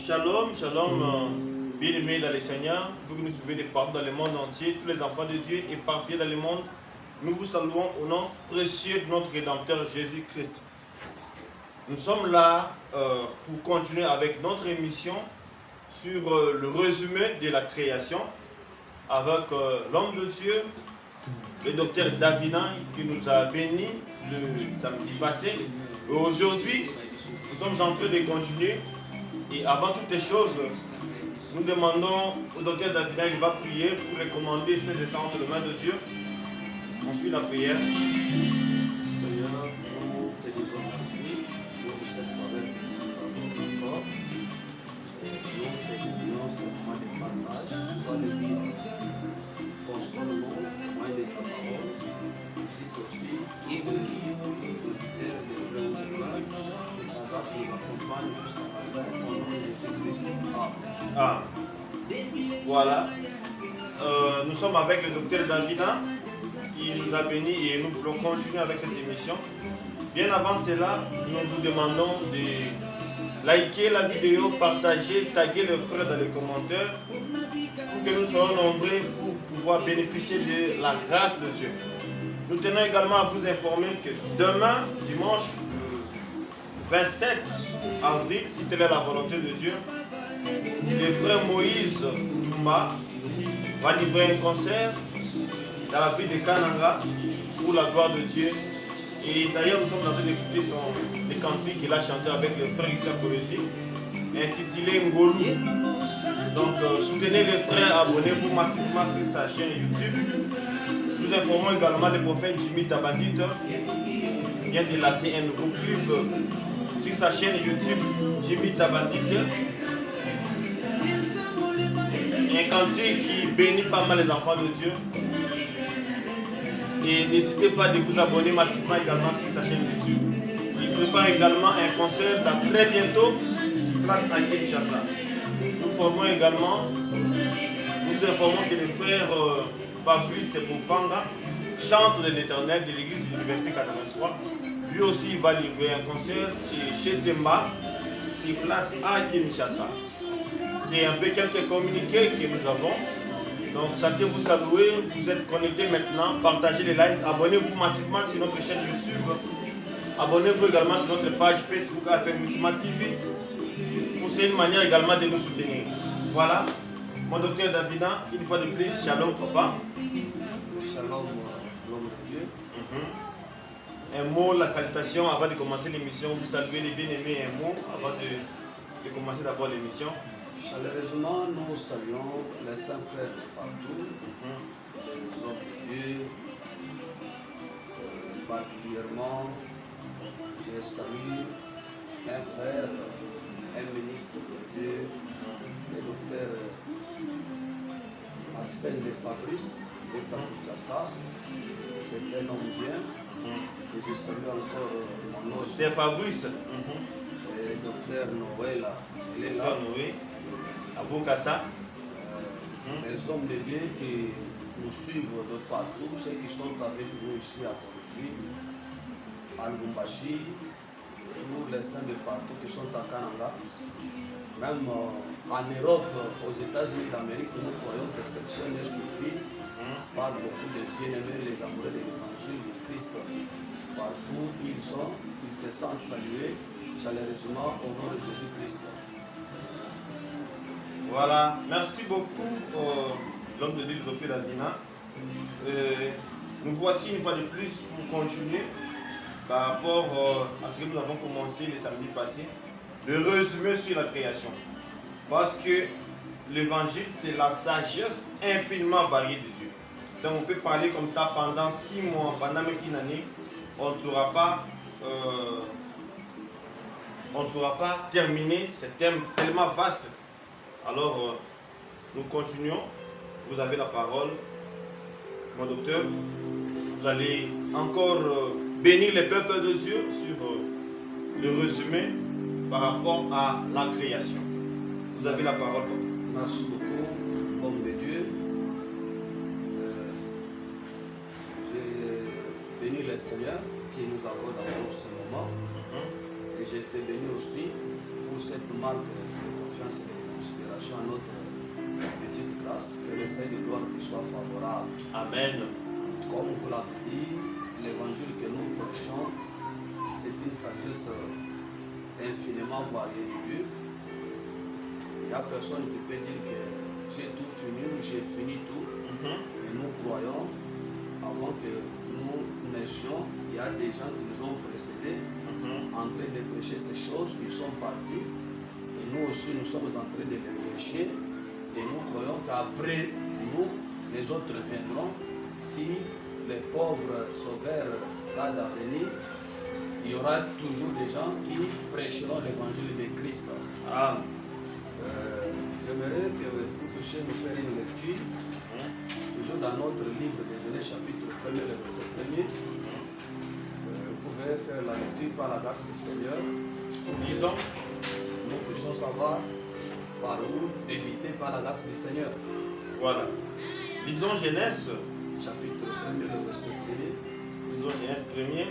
Shalom, shalom, bien-aimés dans le Seigneur, vous que nous suivez des partout dans le monde entier, tous les enfants de Dieu éparpillés dans le monde, nous vous saluons au nom précieux de notre Rédempteur Jésus-Christ. Nous sommes là pour continuer avec notre émission sur le résumé de la création avec l'homme de Dieu, le docteur Davina, qui nous a bénis le samedi passé. Et aujourd'hui, nous sommes en train de continuer. Et avant toutes les choses, nous demandons au docteur Davina, il va prier pour recommander ses essais entre les mains de Dieu. On suit la prière. Seigneur, nous te disons merci pour cette soirée que nous avons encore. Et nous te demandons ce moment de partage, soit le guide, console-nous, moins de ta parole, visite aussi les auditeurs de vrai ou de loin, que ta grâce nous accompagne jusqu'à la fin, au nom de Jésus-Christ. Amen. Ah. Voilà. Nous sommes avec le docteur Davina. Il nous a bénis et nous voulons continuer avec cette émission. Bien avant cela, nous vous demandons de liker la vidéo, partager, taguer le frère dans les commentaires pour que nous soyons nombreux pour pouvoir bénéficier de la grâce de Dieu. Nous tenons également à vous informer que demain, dimanche 27 avril, si telle est la volonté de Dieu, le frère Moïse Toumba va livrer un concert dans la ville de Kananga pour la gloire de Dieu. Et d'ailleurs, nous sommes en train d'écouter les cantiques qu'il a chanté avec le frère Issa Kolosi, intitulé Ngolou. Donc, soutenez les frères, abonnez-vous massivement sur sa chaîne YouTube. Nous informons également le prophète Jimmy Tabandit vient de lancer un nouveau clip sur sa chaîne YouTube Jimmy Tabandit. Un cantique qui bénit pas mal les enfants de Dieu. Et n'hésitez pas de vous abonner massivement également sur sa chaîne YouTube. Il prépare également un concert dans très bientôt sur place à Kinshasa. Nous formons également, nous informons que le frère Fabrice Bofanga, chantre de l'Éternel de l'église de l'Université 83, lui aussi il va livrer un concert chez Temba, sur place à Kinshasa. C'est un peu quelques communiqués que nous avons. Donc, santé vous saluer, vous êtes connectés maintenant, partagez les lives, abonnez-vous massivement sur notre chaîne YouTube, abonnez-vous également sur notre page Facebook AFMissima TV, pour c'est une manière également de nous soutenir. Voilà, mon docteur Davina, une fois de plus, shalom papa. Shalom, l'homme de Dieu. Un mot, la salutation avant de commencer l'émission, vous saluez les bien-aimés, un mot avant de commencer d'abord l'émission. Chaleureusement, nous saluons les saints frères de partout, les hommes de Dieu. Particulièrement, je salue un frère, un ministre de Dieu, le docteur Hassan de Fabrice de Kinshasa. C'est un homme bien. Et je salue encore mon autre. C'est Fabrice. Le docteur Noël, il est là. À Bokassa. Les hommes de Dieu qui nous suivent de partout, ceux qui sont avec nous ici à Korofi, à Lubumbashi, tous les saints de partout qui sont à Kananga, même en Europe, aux États-Unis d'Amérique, nous croyons que cette chaîne Escoutie parle beaucoup de bien-aimés, les amoureux de l'évangile de Christ. Partout où ils sont, ils se sentent salués chaleureusement au nom de Jésus-Christ. Voilà, merci beaucoup l'homme de Dieu, le docteur Davina. Nous voici une fois de plus pour continuer par rapport à ce que nous avons commencé le samedi passé, le résumé sur la création. Parce que l'évangile, c'est la sagesse infiniment variée de Dieu. Donc on peut parler comme ça pendant 6 mois, pendant même une année, on ne saura pas terminer ce thème tellement vaste. Alors, nous continuons. Vous avez la parole, mon docteur. Vous allez encore bénir les peuples de Dieu sur le résumé par rapport à la création. Vous avez la parole. Merci beaucoup, homme de Dieu. J'ai béni le Seigneur qui nous accorde encore ce moment. Et j'ai été béni aussi pour cette marque de confiance notre petite grâce, que le Seigneur de gloire soit favorable. Amen. Comme vous l'avez dit, l'évangile que nous prêchons, c'est une sagesse infiniment variée de Dieu. Il n'y a personne qui peut dire que j'ai tout fini ou j'ai fini tout. Et nous croyons, avant que nous naissions, il y a des gens qui nous ont précédés en train de prêcher ces choses, ils sont partis. Et nous aussi, nous sommes en train de les prêcher. Et nous croyons qu'après nous, les autres viendront. Si les pauvres sauveurs tardent à venir, il y aura toujours des gens qui prêcheront l'évangile de Christ. Amen. J'aimerais que vous puissiez nous faire une lecture, toujours dans notre livre de Genèse chapitre 1er, le verset 1er. Vous pouvez faire la lecture par la grâce du Seigneur. Lisons. Nous puissions savoir par où éviter par la grâce du Seigneur. Voilà. Lisons Genèse. Chapitre 1er, le verset 1er. Lisons Genèse 1er.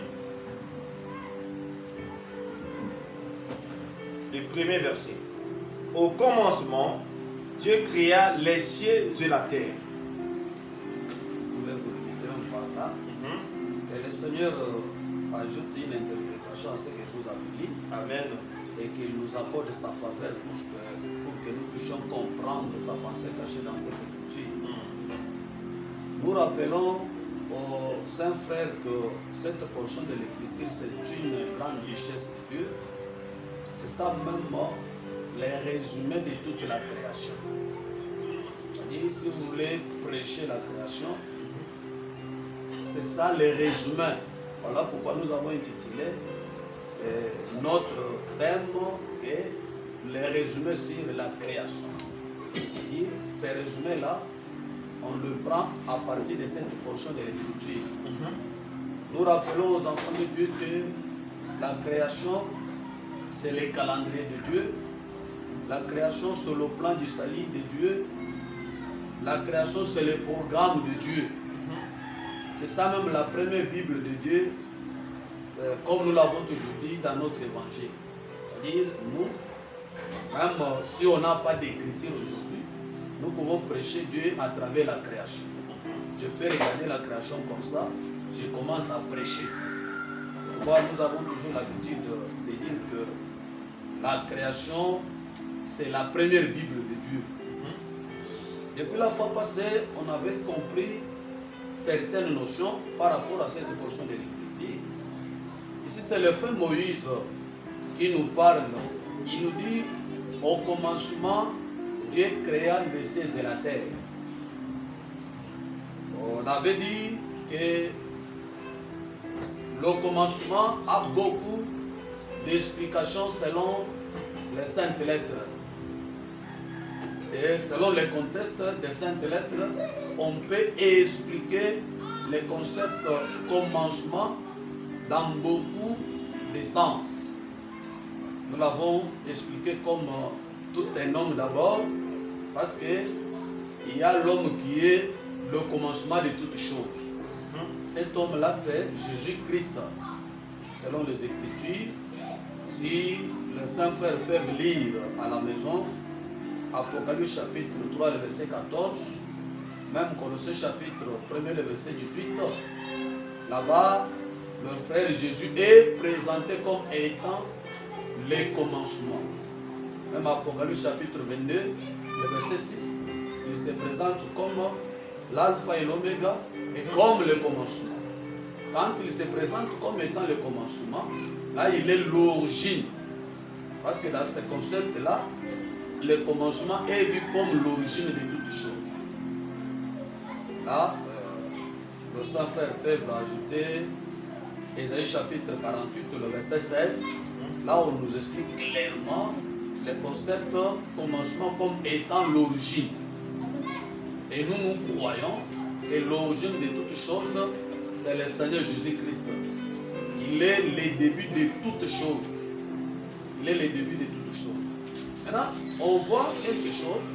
Le premier verset. Au commencement, Dieu créa les cieux et la terre. Vous pouvez vous limiter même par là. Et le Seigneur ajoute une interprétation à ce que vous avez lu. Amen. Et qu'il nous accorde sa faveur pour que nous puissions comprendre sa pensée cachée dans cette écriture. Nous rappelons aux saints frères que cette portion de l'écriture, c'est une grande richesse de Dieu. C'est ça même les résumés de toute la création. C'est-à-dire, si vous voulez prêcher la création, c'est ça les résumés. Voilà pourquoi nous avons intitulé notre thème est les résumés sur la création. C'est-à-dire, ces résumés-là, on le prend à partir de cette portion de l'écriture. Nous rappelons aux enfants de Dieu que la création, c'est le calendrier de Dieu. La création, c'est le plan du salut de Dieu. La création, c'est le programme de Dieu. C'est ça même la première Bible de Dieu, comme nous l'avons toujours dit dans notre évangile. C'est-à-dire, nous, même si on n'a pas d'écriture aujourd'hui, nous pouvons prêcher Dieu à travers la création. Je peux regarder la création comme ça, je commence à prêcher. C'est pourquoi nous avons toujours l'habitude de dire que la création, c'est la première Bible de Dieu. Depuis la fois passée, on avait compris certaines notions par rapport à cette portion de l'écriture. Ici, c'est le frère Moïse qui nous parle. Il nous dit, au commencement, Dieu créa les cieux et la terre. On avait dit que le commencement a beaucoup d'explications selon les saintes lettres. Et selon le contexte des saintes lettres, on peut expliquer le concept commencement dans beaucoup de sens. Nous l'avons expliqué comme tout un homme d'abord, parce qu'il y a l'homme qui est le commencement de toutes choses. Cet homme-là, c'est Jésus-Christ. Selon les Écritures, si les saints frères peuvent lire à la maison, Apocalypse chapitre 3, le verset 14, même Colossiens chapitre 1, le verset 18, là-bas, le frère Jésus est présenté comme étant le commencement. Même Apocalypse chapitre 22, le verset 6, il se présente comme l'alpha et l'oméga et comme le commencement. Quand il se présente comme étant le commencement, là il est l'origine. Parce que dans ce concept-là, le commencement est vu comme l'origine de toutes choses. Là, nos saints frères peuvent ajouter Ésaïe chapitre 48, le verset 16. Là, on nous explique clairement le concept commencement comme étant l'origine. Et nous, nous croyons que l'origine de toutes choses, c'est le Seigneur Jésus-Christ. Il est le début de toutes choses. Il est le début de toutes choses. Maintenant, on voit quelque chose.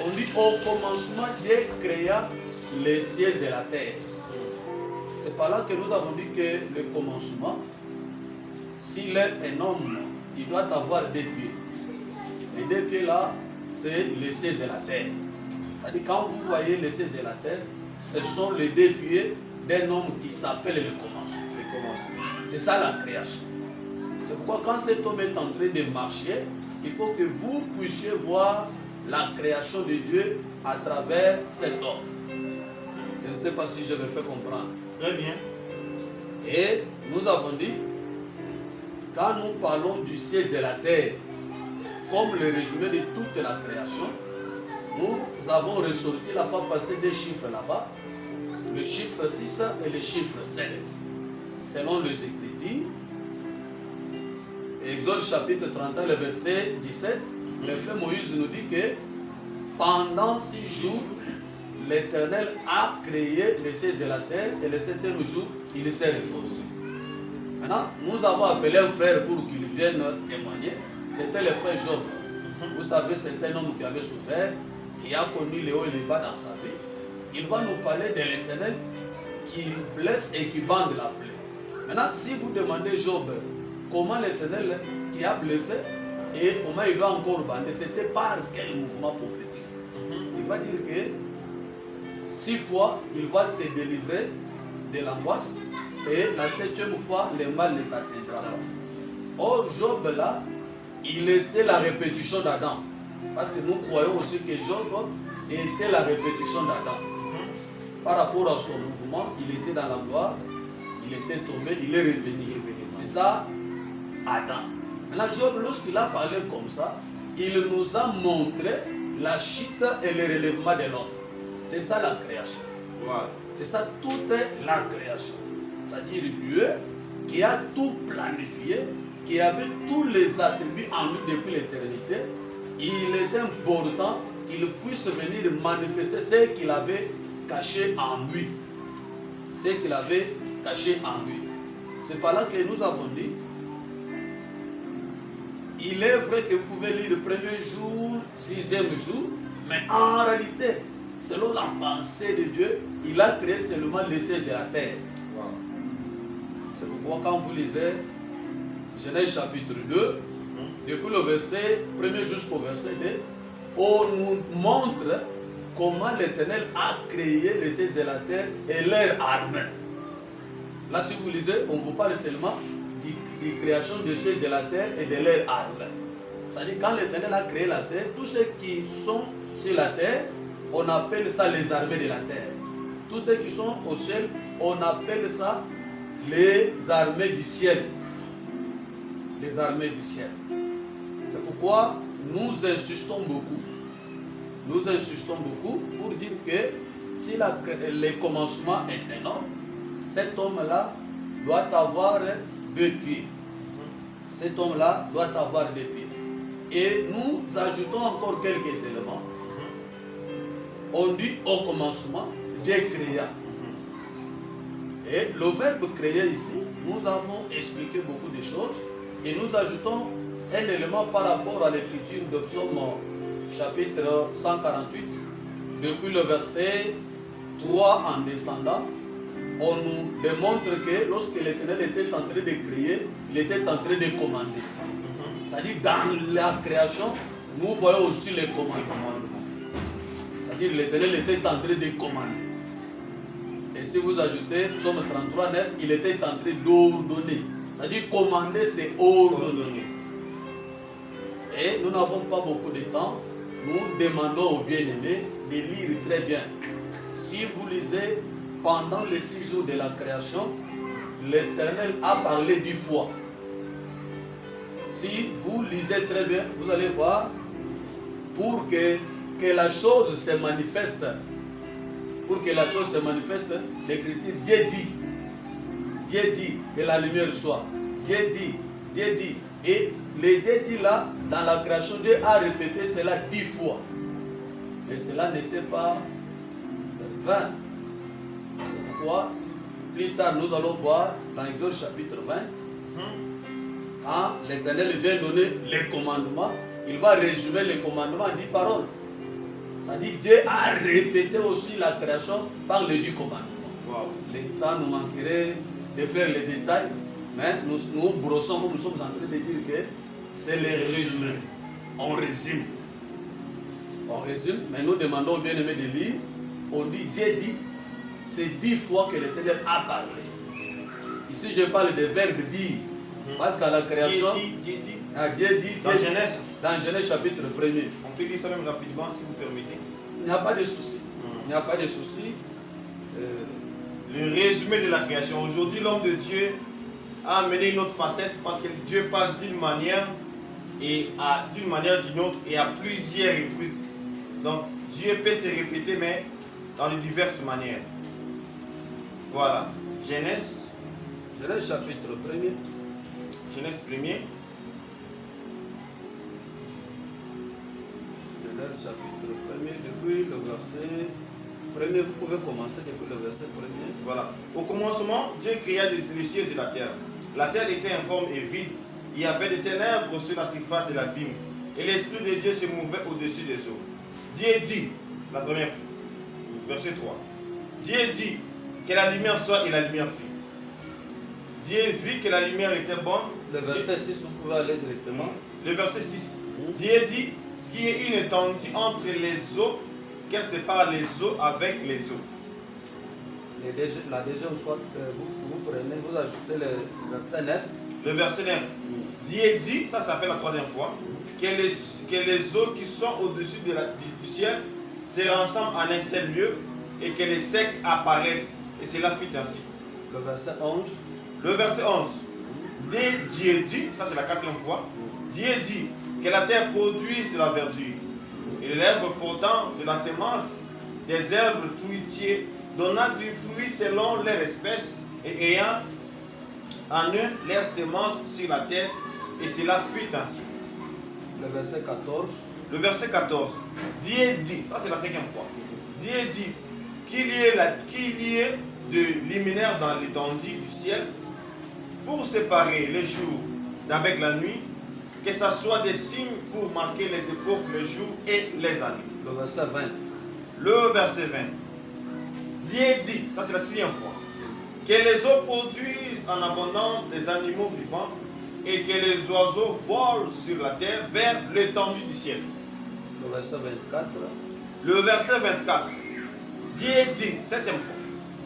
On dit au commencement, Dieu créa les cieux et la terre. C'est par là que nous avons dit que le commencement, s'il est un homme, il doit avoir 2 pieds. Les 2 pieds là, c'est les cieux et la terre. C'est-à-dire quand vous voyez les cieux et la terre, ce sont les deux pieds d'un homme qui s'appelle le commencement. C'est ça la création. C'est pourquoi quand cet homme est en train de marcher, il faut que vous puissiez voir la création de Dieu à travers cet homme. Je ne sais pas si je me fais comprendre. Très bien. Et nous avons dit, quand nous parlons du ciel et la terre, comme le résumé de toute la création, nous avons ressorti la fois passée des chiffres là-bas, le chiffre 6 et le chiffre 7. Selon les Écritures, Exode chapitre 31, le verset 17, le frère Moïse nous dit que pendant 6 jours, l'Éternel a créé les cieux et la terre, et le 7e jour, il s'est reposé. Maintenant, nous avons appelé un frère pour qu'il vienne témoigner. C'était le frère Job. Vous savez, c'est un homme qui avait souffert, qui a connu les hauts et les bas dans sa vie. Il va nous parler de l'Éternel qui blesse et qui bande la plaie. Maintenant, si vous demandez Job, comment l'Éternel qui a blessé et comment il va encore bander, c'était par quel mouvement prophétique? Il va dire que 6 fois, il va te délivrer de l'angoisse et la 7e fois, le mal ne t'atteindra pas. Or, Job là, il était la répétition d'Adam. Parce que nous croyons aussi que Job était la répétition d'Adam. Par rapport à son mouvement, il était dans la gloire, il était tombé, il est revenu. C'est ça, Adam. Maintenant, Job, lorsqu'il a parlé comme ça, il nous a montré la chute et le relèvement de l'homme. C'est ça la création. Voilà. C'est ça, tout est la création. C'est-à-dire Dieu qui a tout planifié, qui avait tous les attributs en lui depuis l'éternité. Il est important qu'il puisse venir manifester ce qu'il avait caché en lui. Ce qu'il avait caché en lui. C'est par là que nous avons dit, il est vrai que vous pouvez lire le premier jour, 6e jour, mais en réalité, selon la pensée de Dieu, il a créé seulement les cieux et la terre. Wow. C'est pourquoi quand vous lisez Genèse chapitre 2, depuis le verset 1er jusqu'au verset 2, on nous montre comment l'Éternel a créé les cieux et la terre et leur armée. Là, si vous lisez, on vous parle seulement de création des cieux et la terre et de leur armée. C'est-à-dire, quand l'Éternel a créé la terre, tous ceux qui sont sur la terre, on appelle ça les armées de la terre. Tous ceux qui sont au ciel, on appelle ça les armées du ciel. Les armées du ciel. C'est pourquoi nous insistons beaucoup. Nous insistons beaucoup pour dire que si le commencement est un homme, cet homme-là doit avoir 2 pieds. Cet homme-là doit avoir 2 pieds. Et nous ajoutons encore quelques éléments. On dit au commencement, Dieu créa. Et le verbe créer ici, nous avons expliqué beaucoup de choses. Et nous ajoutons un élément par rapport à l'écriture de Psaume chapitre 148. Depuis le verset 3 en descendant, on nous démontre que lorsque l'Éternel était en train de créer, il était en train de commander. C'est-à-dire dans la création, nous voyons aussi les commandements. C'est-à-dire l'Éternel était en train de commander. Et si vous ajoutez Psaume 33, 9, il était en train d'ordonner. C'est-à-dire commander, c'est ordonner. Et nous n'avons pas beaucoup de temps. Nous demandons aux bien-aimés de lire très bien. Si vous lisez pendant les 6 jours de la création, l'Éternel a parlé 10 fois. Si vous lisez très bien, vous allez voir, pour que la chose se manifeste, l'Écriture, Dieu dit que la lumière soit. Dieu dit. Et le Dieu dit là, dans la création, Dieu a répété cela 10 fois. Et cela n'était pas vain. C'est pourquoi, plus tard, nous allons voir dans Exode chapitre 20, quand l'Éternel vient donner les commandements, il va résumer les commandements en 10 paroles. C'est-à-dire Dieu a répété aussi la création par les 10 commandements. Wow. Le temps nous manquerait de faire les détails, mais nous brossons comme nous sommes en train de dire que c'est le résumé. On résume. On résume, mais nous demandons aux bien-aimés de lire. On dit, Dieu dit, c'est 10 fois que l'Éternel a parlé. Ici, je parle des verbes dire. Parce qu'à la création, Dieu dit dans Genèse. Dans Genèse chapitre 1er. On peut lire ça même rapidement si vous permettez. Il n'y a pas de souci. Il n'y a pas de souci. Le résumé de la création. Aujourd'hui, l'homme de Dieu a amené une autre facette parce que Dieu parle d'une manière et d'une manière d'une autre et à plusieurs reprises. Donc, Dieu peut se répéter, mais dans de diverses manières. Voilà. Genèse. Genèse chapitre 1er. Genèse 1er. Genèse chapitre 1er, depuis le verset 1er, vous pouvez commencer depuis le verset 1er. Voilà. Au commencement, Dieu créa les cieux et la terre. La terre était informe et vide. Il y avait des ténèbres sur la surface de l'abîme. Et l'Esprit de Dieu se mouvait au-dessus des eaux. Dieu dit, la première fois, verset 3. Dieu dit que la lumière soit et la lumière fut. Dieu vit que la lumière était bonne. Le verset 6, vous pouvez aller directement. Le verset 6. Dieu dit qu'il y ait une étendue entre les eaux, qu'elle sépare les eaux avec les eaux. La deuxième fois, vous prenez, vous ajoutez le verset 9. Le verset 9. Dieu dit, ça fait la troisième fois, que les eaux qui sont au-dessus du ciel se rassemblent en un seul lieu et que les secs apparaissent. Et cela fut ainsi. Le verset 11. Le verset 11. Dieu dit, ça c'est la quatrième fois, Dieu dit que la terre produise de la verdure et l'herbe portant de la semence des herbes fruitiers donnant du fruit selon leur espèce et ayant en eux leur semence sur la terre, et cela fut ainsi. Le verset 14. Le verset 14. Dieu dit, ça c'est la cinquième fois, Dieu dit qu'il y ait de luminaires dans l'étendue du ciel pour séparer les jours d'avec la nuit, que ce soit des signes pour marquer les époques, les jours et les années. Le verset 20. Le verset 20. Dieu dit, ça c'est la sixième fois, que les eaux produisent en abondance des animaux vivants et que les oiseaux volent sur la terre vers l'étendue du ciel. Le verset 24. Le verset 24. Dieu dit, septième fois,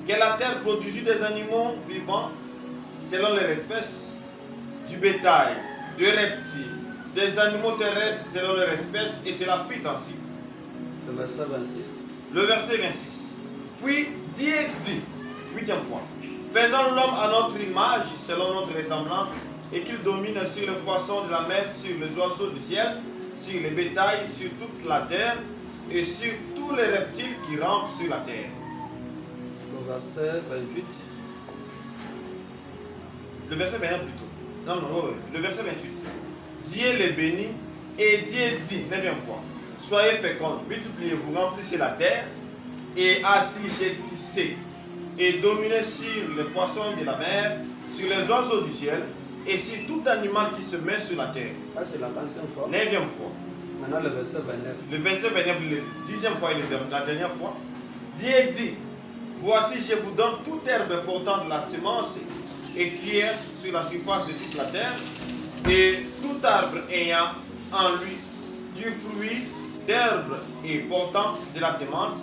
que la terre produisit des animaux vivants selon leur espèce, du bétail, des reptiles, des animaux terrestres selon leur espèce, et cela fut ainsi. Le verset 26. Le verset 26. Puis Dieu dit, huitième fois, faisons l'homme à notre image, selon notre ressemblance, et qu'il domine sur les poissons de la mer, sur les oiseaux du ciel, sur les bétails, sur toute la terre, et sur tous les reptiles qui rampent sur la terre. Le verset 28. Le verset 29 plutôt. Non, le verset 28. Dieu les bénit et Dieu dit, neuvième fois, soyez féconds, multipliez-vous, remplissez la terre et assujettissez et dominez sur les poissons de la mer, sur les oiseaux du ciel et sur tout animal qui se met sur la terre. Ça c'est la 20e fois. Neuvième fois. Maintenant le verset 29. Le verset 29, le 10e fois et la dernière fois. Dieu dit, voici je vous donne toute herbe portant de la semence et qui est sur la surface de toute la terre, et tout arbre ayant en lui du fruit d'herbe et portant de la semence,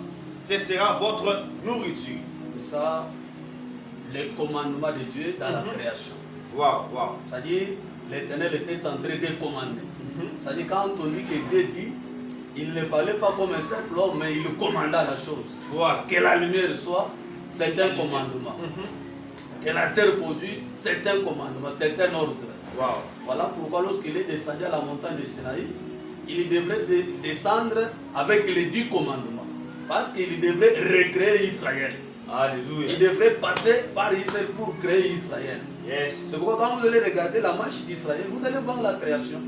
ce sera votre nourriture. C'est ça, les commandements de Dieu dans la création. Waouh. C'est-à-dire, l'Éternel était en train de commander. C'est-à-dire, quand on lit que Dieu dit, il ne parlait pas comme un simple homme, mais il commanda la chose. Voilà. Que la lumière soit, c'est un commandement. Que la terre produise, c'est un commandement, c'est un ordre. Wow. Voilà pourquoi lorsqu'il est descendu à la montagne de Sinaï, il devrait descendre avec les 10 commandements. Parce qu'il devrait recréer Israël. Alléluia. Il devrait passer par Israël pour créer Israël. Yes. C'est pourquoi quand vous allez regarder la marche d'Israël, vous allez voir la création.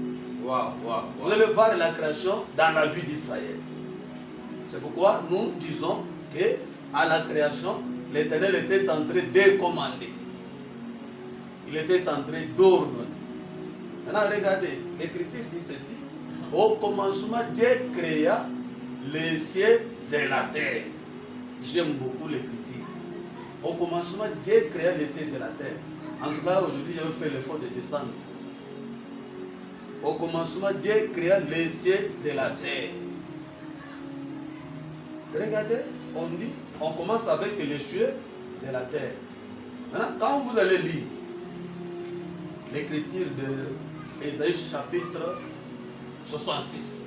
Vous allez voir la création dans la vie d'Israël. C'est pourquoi nous disons que à la création, l'Éternel était en train de commander. Il était en train d'ordonner. Maintenant, regardez, l'Écriture dit ceci. Au commencement, Dieu créa les cieux et la terre. J'aime beaucoup l'Écriture. Au commencement, Dieu créa les cieux et la terre. En tout cas, aujourd'hui, je vais faire l'effort de descendre. Au commencement, Dieu créa les cieux et la terre. Regardez, on commence avec les cieux, c'est la terre. Maintenant, quand vous allez lire l'écriture de Ésaïe chapitre 66,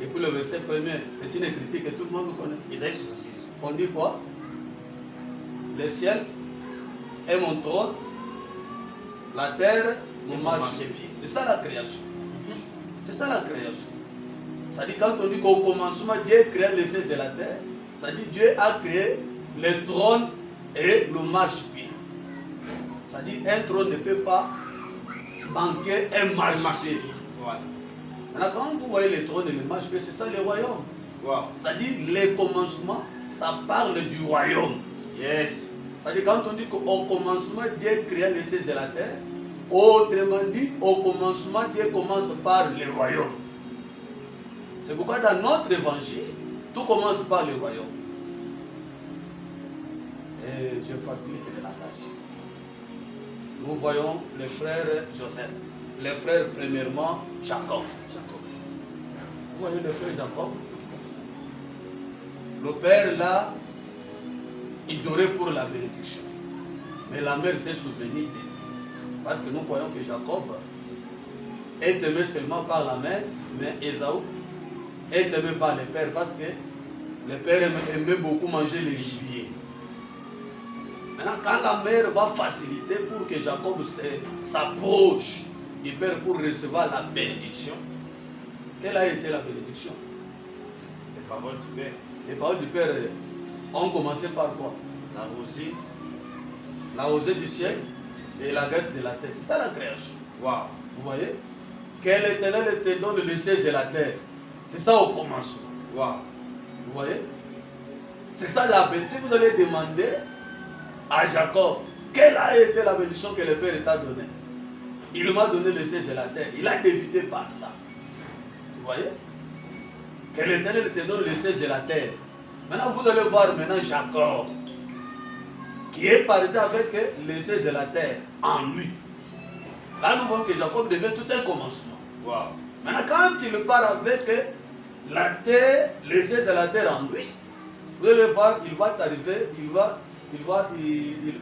et puis le verset 1er, c'est une écriture que tout le monde connaît. Ésaïe 66. On dit quoi? Le ciel est mon trône, la terre mon marchepied. C'est ça la création. C'est ça la création. Ça dit quand on dit qu'au commencement Dieu créa les cieux et la terre, ça dit Dieu a créé le trône et le marchepied. Ça dit un trône ne peut pas manquer un marchepied. Voilà. Maintenant quand vous voyez le trône et le marchepied, c'est ça le royaume. Wow. Ça dit le commencement, ça parle du royaume. Yes. Ça dit quand on dit qu'au commencement Dieu créa les cieux et la terre, autrement dit, au commencement Dieu commence par le royaume. C'est pourquoi dans notre évangile, tout commence par le royaume. Et je facilite la tâche. Nous voyons les frères Joseph, les frères premièrement Jacob. Vous voyez le frère Jacob? Le père là, il dorait pour la bénédiction. Mais la mère s'est souvenue de lui. Parce que nous croyons que Jacob est aimé seulement par la mère, mais Ésaü est aimé par le père parce que le père aimait beaucoup manger les gibiers. Maintenant, quand la mère va faciliter pour que Jacob s'approche du père pour recevoir la bénédiction, quelle a été la bénédiction? Les paroles du Père. Les paroles du père ont commencé par quoi? La rosée du ciel et la graisse de la terre. C'est ça la création. Wow. Vous voyez? Quel éternel te donne le ciel et la terre. C'est ça au commencement. Wow. Vous voyez? C'est ça la bénédiction. Si vous allez demander à Jacob, quelle a été la bénédiction que le Père t'a donnée? Il m'a donné le ciel et la terre. Il a débuté par ça. Vous voyez? Que l'Éternel te donne le ciel et la terre. Maintenant, vous allez voir maintenant Jacob, qui est parti avec le ciel et la terre en lui. Là, nous voyons que Jacob devient tout un commencement. Wow. Maintenant, quand il part avec la terre, le ciel et la terre en lui, vous allez voir, il va arriver,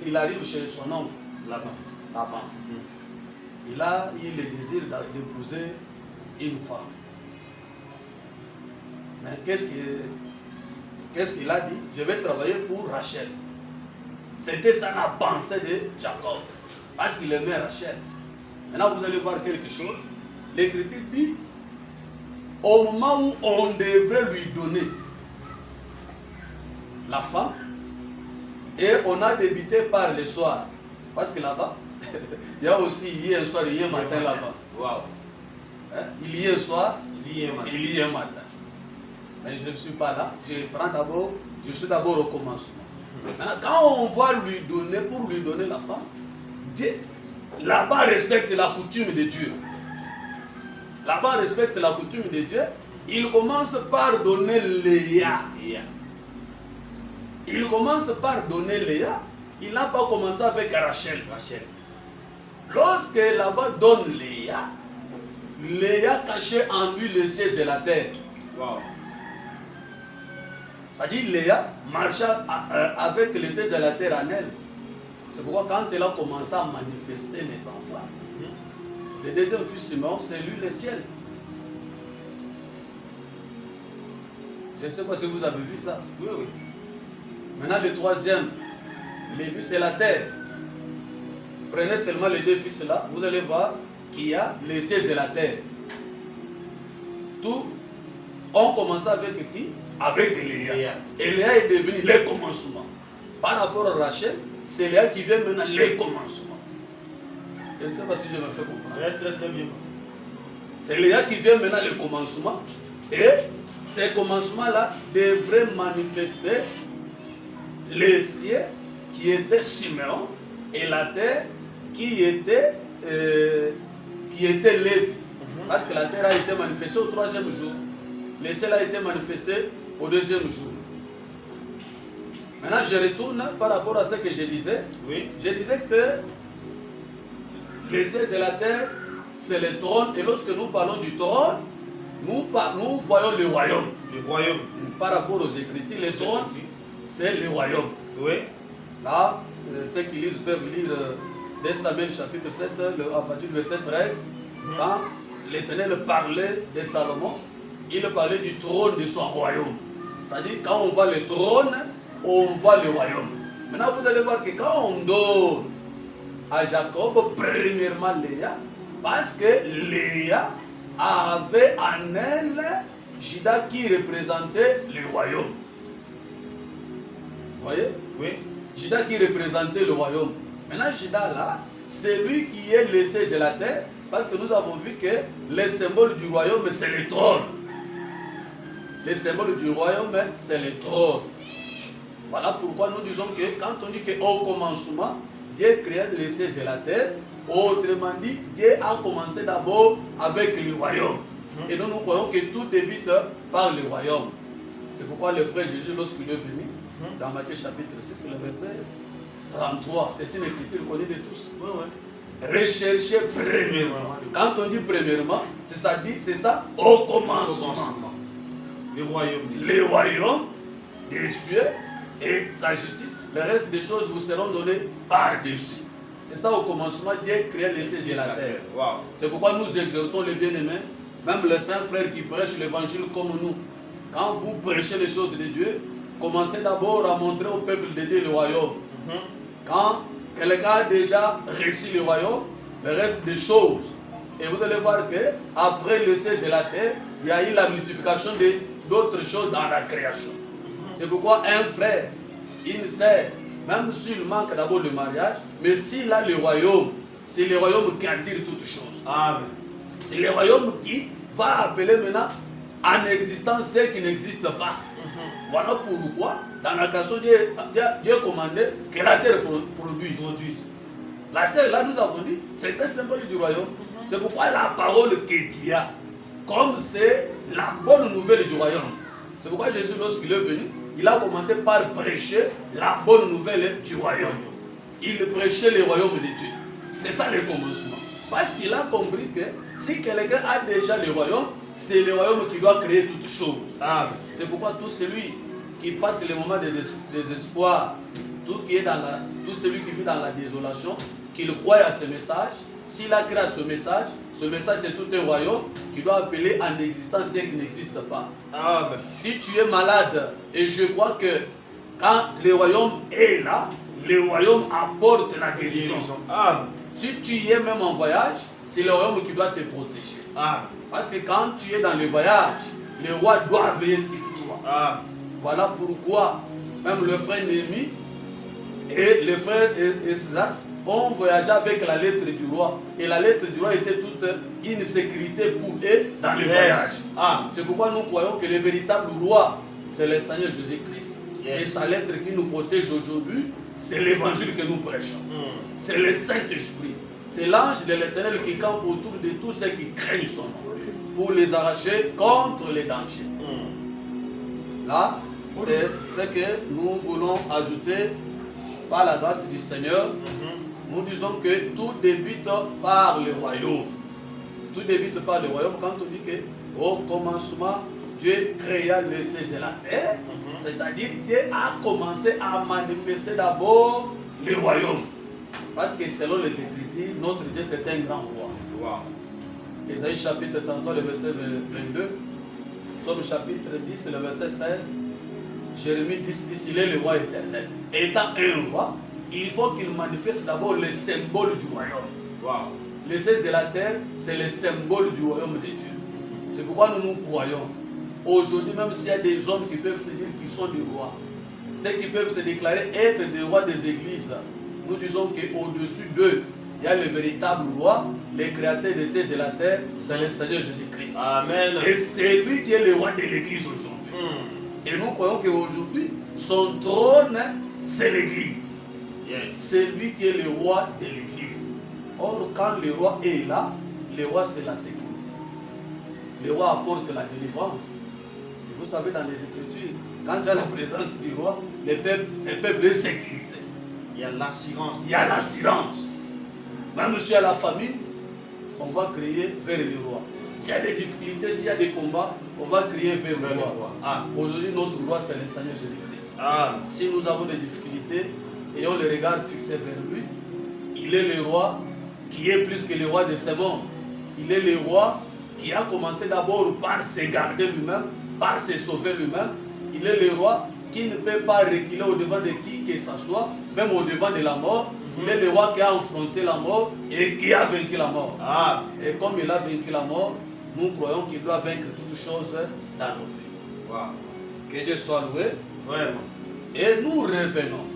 il arrive chez son oncle. Laban. Il a eu le désir d'épouser une femme. Mais qu'est-ce qu'il a dit? Je vais travailler pour Rachel. C'était ça la pensée de Jacob. Parce qu'il aimait Rachel. Maintenant, vous allez voir quelque chose. L'Écriture dit, au moment où on devrait lui donner la femme, et on a débuté par le soir. Parce que là-bas, il y a aussi hier un soir et hier matin là-bas. Wow. Hein? Il y a un soir, Il y a un matin. il y a un matin. Mais je ne suis pas là. Je suis d'abord au commencement. Maintenant, quand on va lui donner, pour lui donner la femme, Dieu, là-bas respecte la coutume de Dieu. Là-bas respecte la coutume de Dieu. Il commence par donner Léa. Il commence par donner Léa. Il n'a pas commencé avec Rachel. Lorsque là-bas donne Léa, Léa cachait en lui le ciel et la terre. Wow. Ça dit Léa marchait avec le ciel et la terre en elle. C'est pourquoi quand elle a commencé à manifester les enfants, le deuxième fils Simeon, c'est lui le ciel. Je ne sais pas si vous avez vu ça. Oui. Maintenant le troisième, Lévi, c'est la terre. Prenez seulement les deux fils là, vous allez voir qu'il y a les cieux et la terre. Tout, on commence avec qui? Avec Léa. Et Léa est devenu le commencement. Par rapport à Rachel, c'est Léa qui vient maintenant le commencement. Je ne sais pas si je me fais comprendre. Très bien. C'est Léa qui vient maintenant le commencement. Et ce commencement-là devrait manifester les cieux qui étaient Simeon et la terre qui était Lévi. Parce que la terre a été manifestée au troisième jour. Le ciel a été manifesté au deuxième jour. Maintenant, je retourne par rapport à ce que je disais. Oui. Je disais que le ciel et la terre, c'est le trône. Et lorsque nous parlons du trône, nous voyons le royaume. Le royaume. Par rapport aux Écritures, les trônes, c'est le royaume. Oui. Là, ceux qui lisent peuvent lire 2 Samuel chapitre 7, à partir du verset 13, quand l'Éternel parlait de Salomon, il parlait du trône de son royaume. C'est-à-dire, quand on voit le trône, on voit le royaume. Maintenant, vous allez voir que quand on donne à Jacob, premièrement Léa, parce que Léa avait en elle Juda qui représentait le royaume. Vous voyez? Oui. Juda qui représentait le royaume. Maintenant, Juda là, c'est lui qui est laissé de la terre, parce que nous avons vu que le symbole du royaume, c'est le trône. Le symbole du royaume, c'est le trône. Voilà pourquoi nous disons que quand on dit qu'au commencement, Dieu créa les cieux et la terre, autrement dit, Dieu a commencé d'abord avec le royaume. Et nous croyons que tout débute par le royaume. C'est pourquoi le frère Jésus, lorsqu'il est venu, dans Matthieu chapitre 6, le verset 33, c'est une écriture connue de tous. Oui, oui. Recherchez premièrement. Quand on dit premièrement, c'est ça, au commencement. Le royaume des cieux. Le royaume des cieux et sa justice. Le reste des choses vous seront données par-dessus. C'est ça au commencement, Dieu créa les cieux et la terre. Wow. C'est pourquoi nous exhortons les bien-aimés, même les saints frères qui prêchent l'évangile comme nous. Quand vous prêchez les choses de Dieu, commencez d'abord à montrer au peuple de Dieu le royaume. Quand quelqu'un a déjà reçu le royaume, le reste des choses. Et vous allez voir que après le ciel et la terre, il y a eu la multiplication d'autres choses dans la création. C'est pourquoi un frère, une sœur, même s'il manque d'abord le mariage, mais s'il a le royaume, c'est le royaume qui attire toutes choses. Amen. C'est le royaume qui va appeler maintenant en existence ce qui n'existe pas. Voilà pourquoi, dans la création, Dieu commandait que la terre produise. La terre, là, nous avons dit, c'est un symbole du royaume. C'est pourquoi la parole que tu as, comme c'est la bonne nouvelle du royaume. C'est pourquoi Jésus, lorsqu'il est venu, il a commencé par prêcher la bonne nouvelle du royaume. Il prêchait le royaume de Dieu. C'est ça le commencement. Parce qu'il a compris que si quelqu'un a déjà le royaume, c'est le royaume qui doit créer toutes choses. C'est pourquoi tout celui qui passe les moments de désespoir, tout celui qui vit dans la désolation, qu'il croit à ce message, s'il a créé ce message c'est tout un royaume qui doit appeler en existence ce qui n'existe pas. Si tu es malade, et je crois que quand le royaume est là, le royaume apporte la guérison. Si tu es même en voyage, c'est le royaume qui doit te protéger. Parce que quand tu es dans le voyage, le roi doit veiller sur toi. Voilà pourquoi même le frère Néhémie et le frère Esdras ont voyagé avec la lettre du roi. Et la lettre du roi était toute une sécurité pour eux dans le voyage. C'est pourquoi nous croyons que le véritable roi, c'est le Seigneur Jésus-Christ. Et sa lettre qui nous protège aujourd'hui, c'est l'évangile que nous prêchons. C'est le Saint-Esprit. C'est l'ange de l'Éternel qui campe autour de tous ceux qui craignent son nom, pour les arracher contre les dangers. Là, c'est ce que nous voulons ajouter par la grâce du Seigneur. Nous disons que tout débute par le royaume. Tout débute par le royaume. Quand on dit qu'au commencement, Dieu créa les cieux et la terre, c'est-à-dire que Dieu a commencé à manifester d'abord le royaume. Parce que selon les Écritures, notre Dieu c'est un grand roi. Ésaïe chapitre 33, le verset 22. Psaume chapitre 10, le verset 16. Jérémie 10, il est le roi éternel. Étant un roi, il faut qu'il manifeste d'abord le symbole du royaume. Les cieux et la terre, c'est le symbole du royaume de Dieu. C'est pourquoi nous croyons. Aujourd'hui, même s'il y a des hommes qui peuvent se dire qu'ils sont des rois, ceux qui peuvent se déclarer être des rois des églises, nous disons qu'au-dessus d'eux, il y a le véritable roi, le créateur des cieux et la terre, c'est le Seigneur Jésus-Christ. Amen. Et c'est lui qui est le roi de l'église aujourd'hui. Et nous croyons qu'aujourd'hui, son trône, c'est l'église. C'est lui qui est le roi de l'église. Or, quand le roi est là, le roi c'est la sécurité. Le roi apporte la délivrance. Et vous savez, dans les Écritures, quand il y a la présence du roi, le peuple est sécurisé. Il y a l'assurance. Il y a l'assurance. Même si à la famille, on va crier vers le roi. S'il y a des difficultés, s'il y a des combats, on va crier vers le roi. Ah. Aujourd'hui, notre roi, c'est le Seigneur Jésus-Christ. Ah. Si nous avons des difficultés et on le regarde fixé vers lui, il est le roi qui est plus que le roi de ce monde. Il est le roi qui a commencé d'abord par se garder lui-même, par se sauver lui-même. Il est le roi qui ne peut pas reculer au-devant de qui que ce soit, même au-devant de la mort. Il est le roi qui a affronté la mort et qui a vaincu la mort. Ah. Et comme il a vaincu la mort, nous croyons qu'il doit vaincre toutes choses dans nos vies. Wow. Que Dieu soit loué. Vraiment. Et nous revenons.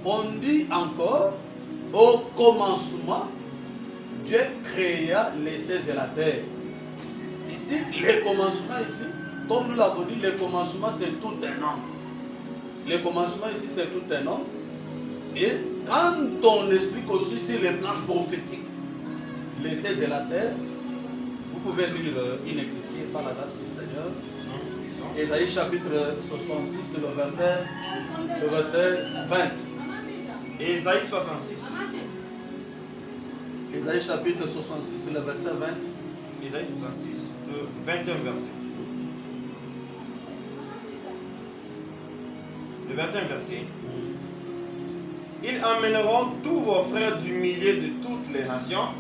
On dit encore, au commencement, Dieu créa les cieux et la terre. Ici, le commencement ici, comme nous l'avons dit, le commencement c'est tout un homme. Le commencement ici c'est tout un homme. Et quand on explique aussi sur le plan prophétique, les cieux et la terre, vous pouvez lire une écriture par la grâce du Seigneur. Ésaïe chapitre 66, le verset 20. Ésaïe 66. Ésaïe chapitre 66, le verset 20. Ésaïe 66, le 21 verset. Le 21 verset. Ils emmèneront tous vos frères du milieu de toutes les nations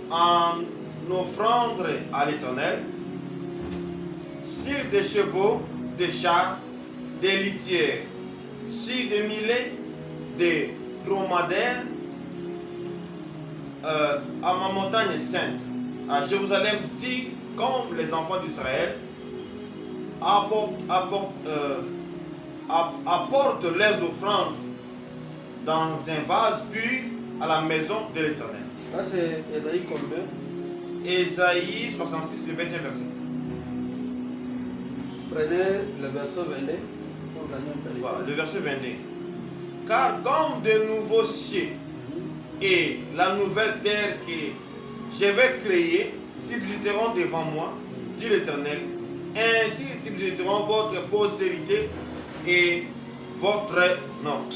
en offrande à l'Éternel sur des chevaux, des chars, des litières, sur des milliers de dromadaires à ma montagne sainte, à Jérusalem, dit comme les enfants d'Israël, apportent leurs offrandes dans un vase pur à la maison de l'Éternel. Ça c'est Ésaïe combien? Ésaïe 66, le 21 verset. Prenez le verset 22 pour gagner un peu. Voilà, le verset 22. Car comme de nouveaux cieux et la nouvelle terre que je vais créer subsisteront devant moi, dit l'Éternel, ainsi subsisteront votre postérité et votre nom.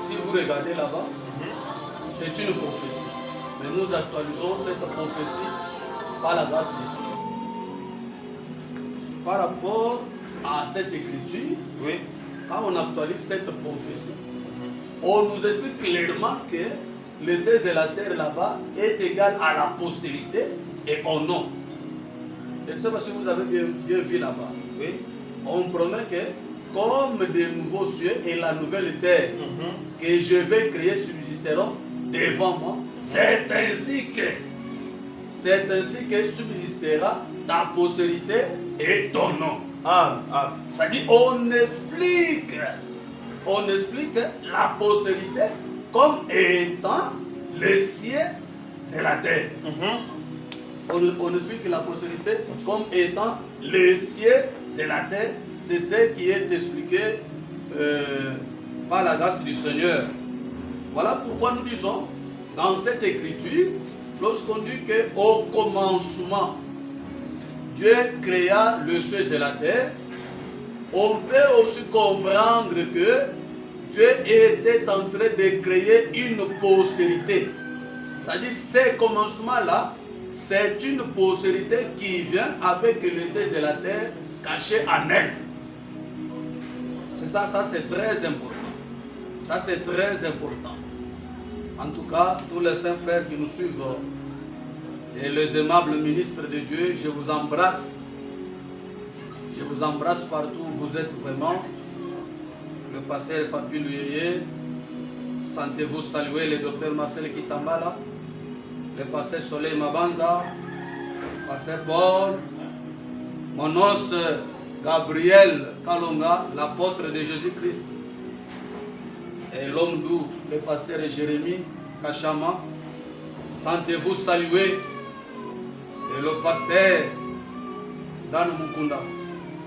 Si vous regardez là-bas, c'est une prophétie. Mais nous actualisons cette prophétie par la grâce de Dieu. Par rapport à cette écriture, Oui. quand on actualise cette prophétie, on nous explique clairement que le ciel et la terre là-bas est égal à la postérité et au nom. Je ne sais pas si vous avez bien vu là-bas. Oui. On promet que comme de nouveaux cieux et la nouvelle terre que je vais créer subsisteront devant moi, c'est ainsi que subsistera ta postérité et ton nom. Ah, ah. C'est-à-dire on explique la postérité comme étant les cieux et la terre. On explique la postérité comme étant les cieux et la terre. C'est ce qui est expliqué par la grâce du Seigneur. Voilà pourquoi nous disons dans cette écriture, lorsqu'on dit qu'au commencement, Dieu créa le ciel et la terre, on peut aussi comprendre que Dieu était en train de créer une postérité. C'est-à-dire, ce commencement-là, c'est une postérité qui vient avec le ciel et la terre cachés en elle. C'est ça, c'est très important. Ça, c'est très important. En tout cas, tous les saints frères qui nous suivent et les aimables ministres de Dieu, je vous embrasse. Je vous embrasse partout où vous êtes vraiment. Le pasteur Papi Luyeye, sentez-vous saluer le docteur Marcel Kitambala, le pasteur Soleil Mabanza, le pasteur Paul, mon os Gabriel Kalonga, l'apôtre de Jésus-Christ, et l'homme doux, le pasteur Jérémie Kachama, sentez-vous saluer, et le pasteur Dan Mukunda,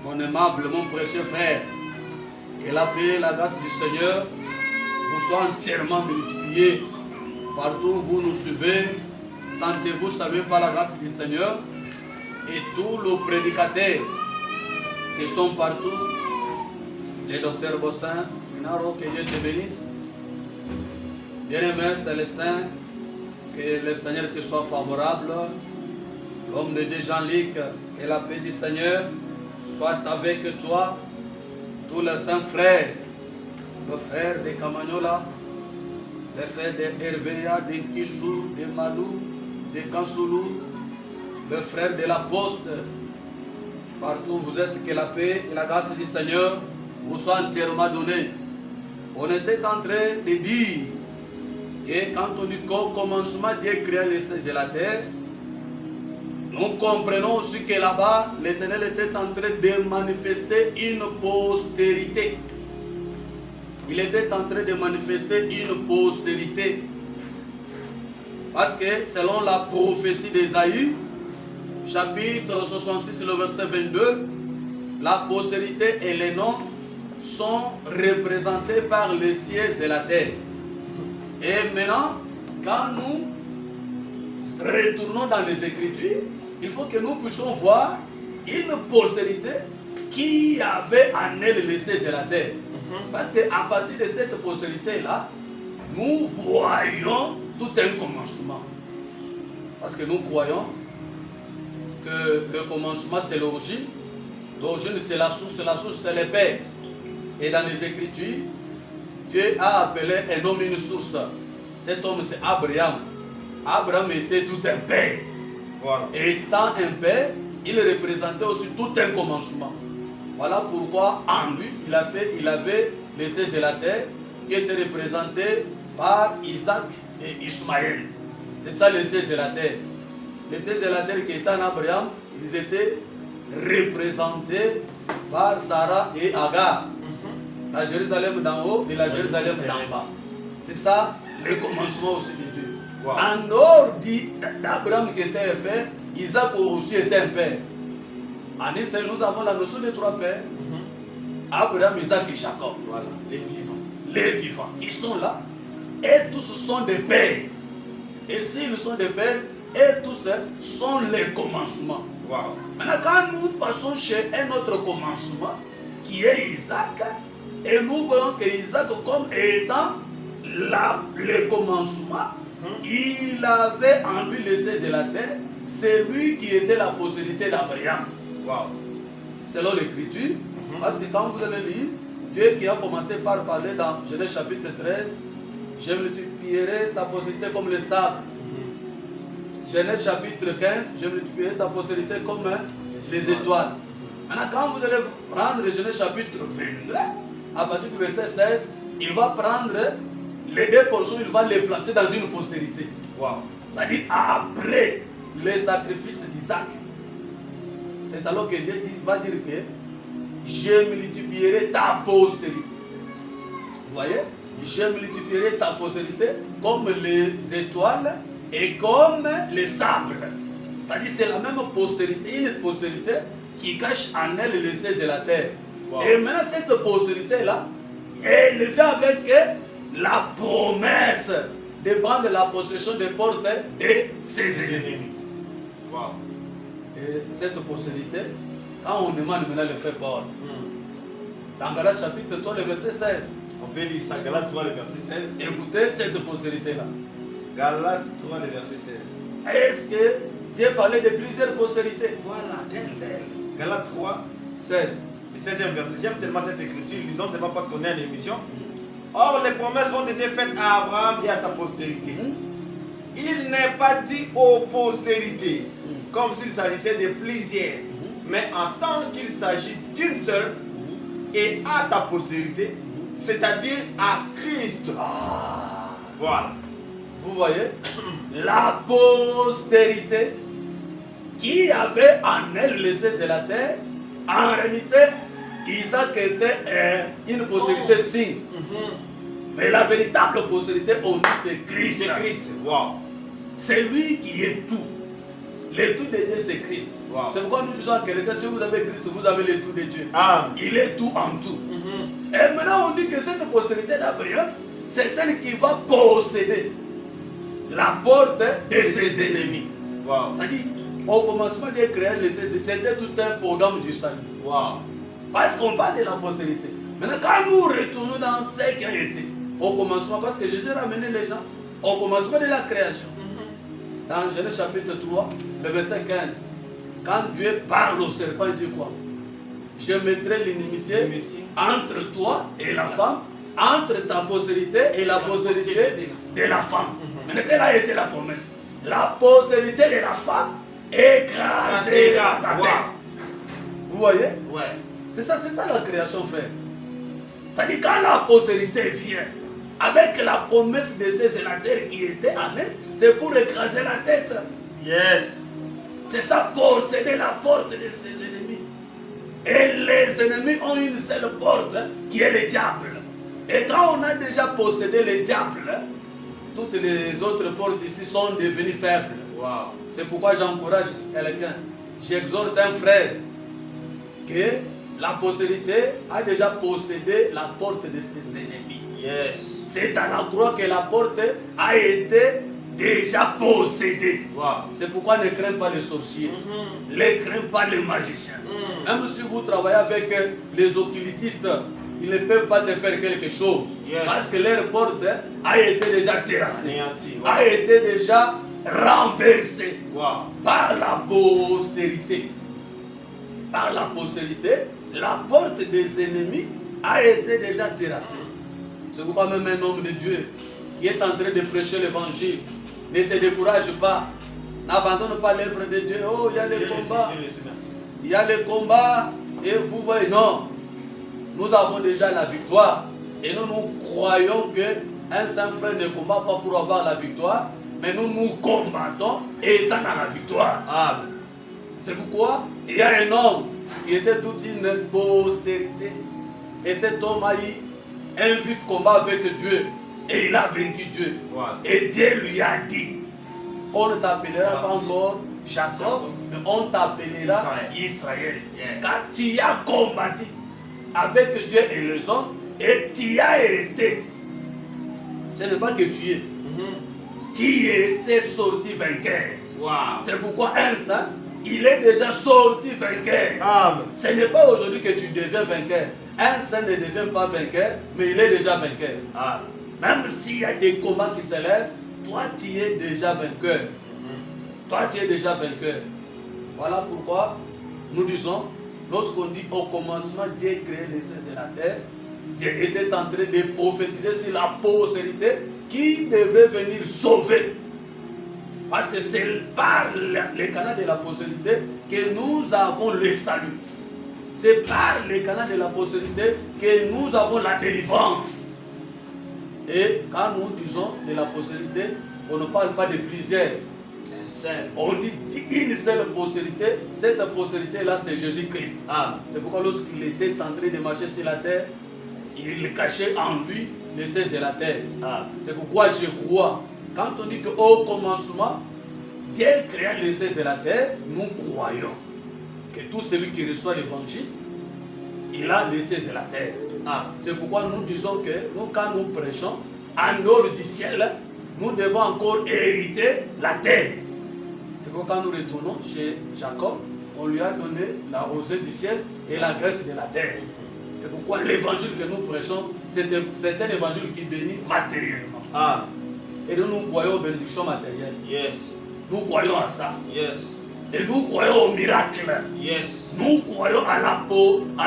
mon aimable, mon précieux frère, que la paix et la grâce du Seigneur vous soient entièrement multipliées partout où vous nous suivez. Sentez-vous saluer par la grâce du Seigneur et tous les prédicateurs qui sont partout, les docteurs Bossin, Minaro, que Dieu te bénisse. Bien-aimé Célestin, Que le Seigneur te soit favorable. L'homme de Dieu Jean-Luc, que la paix du Seigneur soit avec toi. Tous les saints frères, le frère de Kamagnola, les frères de Hervéa, de Kishou, de Malou, de Kansoulou, le frère de la Poste, partout où vous êtes, que la paix et la grâce du Seigneur vous soient entièrement données. On était en train de dire que quand on dit qu'au commencement Dieu créa les cieux et la terre, nous comprenons aussi que là-bas, l'Éternel était en train de manifester une postérité. Il était en train de manifester une postérité. Parce que selon la prophétie d'Ésaïe, chapitre 66, le verset 22, la postérité et les noms sont représentés par les cieux et la terre. Et maintenant, quand nous retournons dans les Écritures, il faut que nous puissions voir une postérité qui avait en elle les cieux et la terre. Parce qu'à partir de cette postérité-là, nous voyons tout un commencement. Parce que nous croyons que le commencement c'est l'origine. L'origine c'est la source c'est le Père. Et dans les Écritures, Dieu a appelé un homme une source. Cet homme c'est Abraham. Abraham était tout un père. Voilà. Et étant un père, il représentait aussi tout un commencement. Voilà pourquoi en lui, il avait les cieux et la terre qui étaient représentés par Isaac et Ismaël. C'est ça les cieux et la terre. Les cieux et la terre qui étaient en Abraham, ils étaient représentés par Sarah et Agar. La Jérusalem d'en haut et la Jérusalem d'en bas. C'est ça le commencement aussi de Dieu. Wow. En dehors d'Abraham qui était un père, Isaac aussi était un père. En Israël, nous avons la notion de trois pères. Abraham, Isaac et Jacob. Voilà, les vivants. Les vivants. Ils sont là. Et tous sont des pères. Et s'ils sont des pères, et tous sont les commencements. Wow. Maintenant, quand nous passons chez un autre commencement, qui est Isaac, et nous voyons que Isaac, comme étant le commencement, il avait en lui le ciel et la terre. C'est lui qui était la postérité d'Abraham. Wow. Selon l'Écriture, parce que quand vous allez lire, Dieu qui a commencé par parler dans Genèse chapitre 13, je multiplierai ta postérité comme le sable. Genèse chapitre 15, je multiplierai ta postérité comme les étoiles. Maintenant, quand vous allez prendre Genèse chapitre 22, à partir du verset 16, il va prendre les deux portions, il va les placer dans une postérité. Wow. C'est-à-dire après le sacrifice d'Isaac. C'est alors que Dieu va dire que je multiplierai ta postérité. Vous voyez? Je multiplierai ta postérité comme les étoiles et comme les sables. C'est-à-dire c'est la même postérité, une postérité qui cache en elle les cieux et la terre. Wow. Et maintenant cette postérité-là, elle vient avec la promesse de prendre la possession des portes de ses ennemis. Wow. Et cette postérité, quand on demande maintenant le fait Paul, dans Galates chapitre 3, le verset 16, on peut lire ça, Galates 3, le verset 16. Écoutez cette postérité-là. Galates 3, le verset 16. Est-ce que Dieu parlait de plusieurs postérités? Voilà, d'un seul. Galates 3, 16. Le 16e verset. J'aime tellement cette écriture, lisons, c'est pas parce qu'on est en émission. Or, les promesses ont été faites à Abraham et à sa postérité. Il n'est pas dit aux postérités, comme s'il s'agissait de plusieurs, mais en tant qu'il s'agit d'une seule, et à ta postérité, c'est-à-dire à Christ. Voilà. Vous voyez, la postérité qui avait en elle les cieux et la terre, en réalité, Isaac était une postérité signe. Mais la véritable postérité, on dit c'est Christ. C'est Christ. Wow. C'est lui qui est tout. Le tout de Dieu, c'est Christ. Wow. C'est pourquoi nous disons en chrétien, si vous avez Christ, vous avez le tout de Dieu. Amen. Il est tout en tout. Et maintenant, on dit que cette postérité d'Abraham, c'est elle qui va posséder la porte de ses ennemis. Wow. C'est-à-dire, au commencement de créer les cieux, c'était tout un programme du salut. Wow. Parce qu'on parle de la postérité. Maintenant, quand nous retournons dans ce qui a été au commencement, parce que Jésus a ramené les gens au commencement de la création. dans Genèse chapitre 3, le verset 15, quand Dieu parle au serpent, il dit quoi? Je mettrai l'inimité entre toi et la femme, entre ta postérité et la postérité de la femme. Mais quelle a été la promesse? La postérité de la femme écrasera ta tête. Vous voyez? Ouais. C'est ça la création, frère. Ça dit quand la postérité vient, avec la promesse de ces sénateurs qui étaient en eux, c'est pour écraser la tête. Yes. C'est ça, posséder la porte de ses ennemis. Et les ennemis ont une seule porte, qui est le diable. Et quand on a déjà possédé le diable, toutes les autres portes ici sont devenues faibles. Wow. C'est pourquoi j'encourage quelqu'un, j'exhorte un frère, que la postérité a déjà possédé la porte de ses ennemis. Yes. C'est à la croix que la porte a été déjà possédée. Wow. C'est pourquoi ne crains pas les sorciers, ne crains pas les magiciens. Même si vous travaillez avec les occultistes, ils ne peuvent pas te faire quelque chose. Yes. Parce que leur porte a été déjà terrassée, Anéanti. Wow. a été déjà renversée Wow. par la postérité. Par la postérité, la porte des ennemis a été déjà terrassée. C'est pourquoi même un homme de Dieu qui est en train de prêcher l'évangile, ne te décourage pas, n'abandonne pas l'œuvre de Dieu. Oh, il y a les combats, il y a les combats, et vous voyez, non, nous avons déjà la victoire, et nous croyons qu'un saint frère ne combat pas pour avoir la victoire, mais nous combattons étant dans la victoire. Amen. C'est pourquoi il y a un homme qui était toute une postérité, et cet homme a eu un vif combat avec Dieu, et il a vaincu Dieu. Wow. Et Dieu lui a dit, on ne t'appellera pas encore Jacob, mais on t'appellera Israël. Yes. Car tu as combattu avec Dieu et les hommes, et tu as été. Ce n'est pas que tu es. Tu étais sorti vainqueur. Wow. C'est pourquoi un saint, il est déjà sorti vainqueur. Amen. Ce n'est pas aujourd'hui que tu deviens vainqueur. Un saint ne devient pas vainqueur, mais il est déjà vainqueur. Amen. Même s'il y a des combats qui s'élèvent, toi tu es déjà vainqueur. Toi tu es déjà vainqueur. Voilà pourquoi nous disons, lorsqu'on dit au commencement Dieu créé les cieux et la terre, Dieu était en train de prophétiser sur la postérité qui devrait venir sauver. Parce que c'est par les canaux de la postérité que nous avons le salut. C'est par les canaux de la postérité que nous avons la délivrance. Et quand nous disons de la postérité, on ne parle pas de plusieurs. On dit une seule postérité. Cette postérité-là, c'est Jésus-Christ. C'est pourquoi lorsqu'il était en train de marcher sur la terre, il cachait en lui les cieux et la terre. C'est pourquoi je crois. Quand on dit qu'au commencement, Dieu créa les cieux et la terre, nous croyons que tout celui qui reçoit l'évangile, il a les cieux et la terre. C'est pourquoi nous disons que nous, quand nous prêchons, en dehors du ciel, nous devons encore hériter la terre. C'est pourquoi quand nous retournons chez Jacob, on lui a donné la rosée du ciel et la graisse de la terre. C'est pourquoi l'évangile que nous prêchons, c'est un évangile qui bénit matériellement. Et nous croyons aux bénédictions matérielles. Yes. Nous croyons à ça. Yes. Et nous croyons au miracle. Yes. Nous croyons à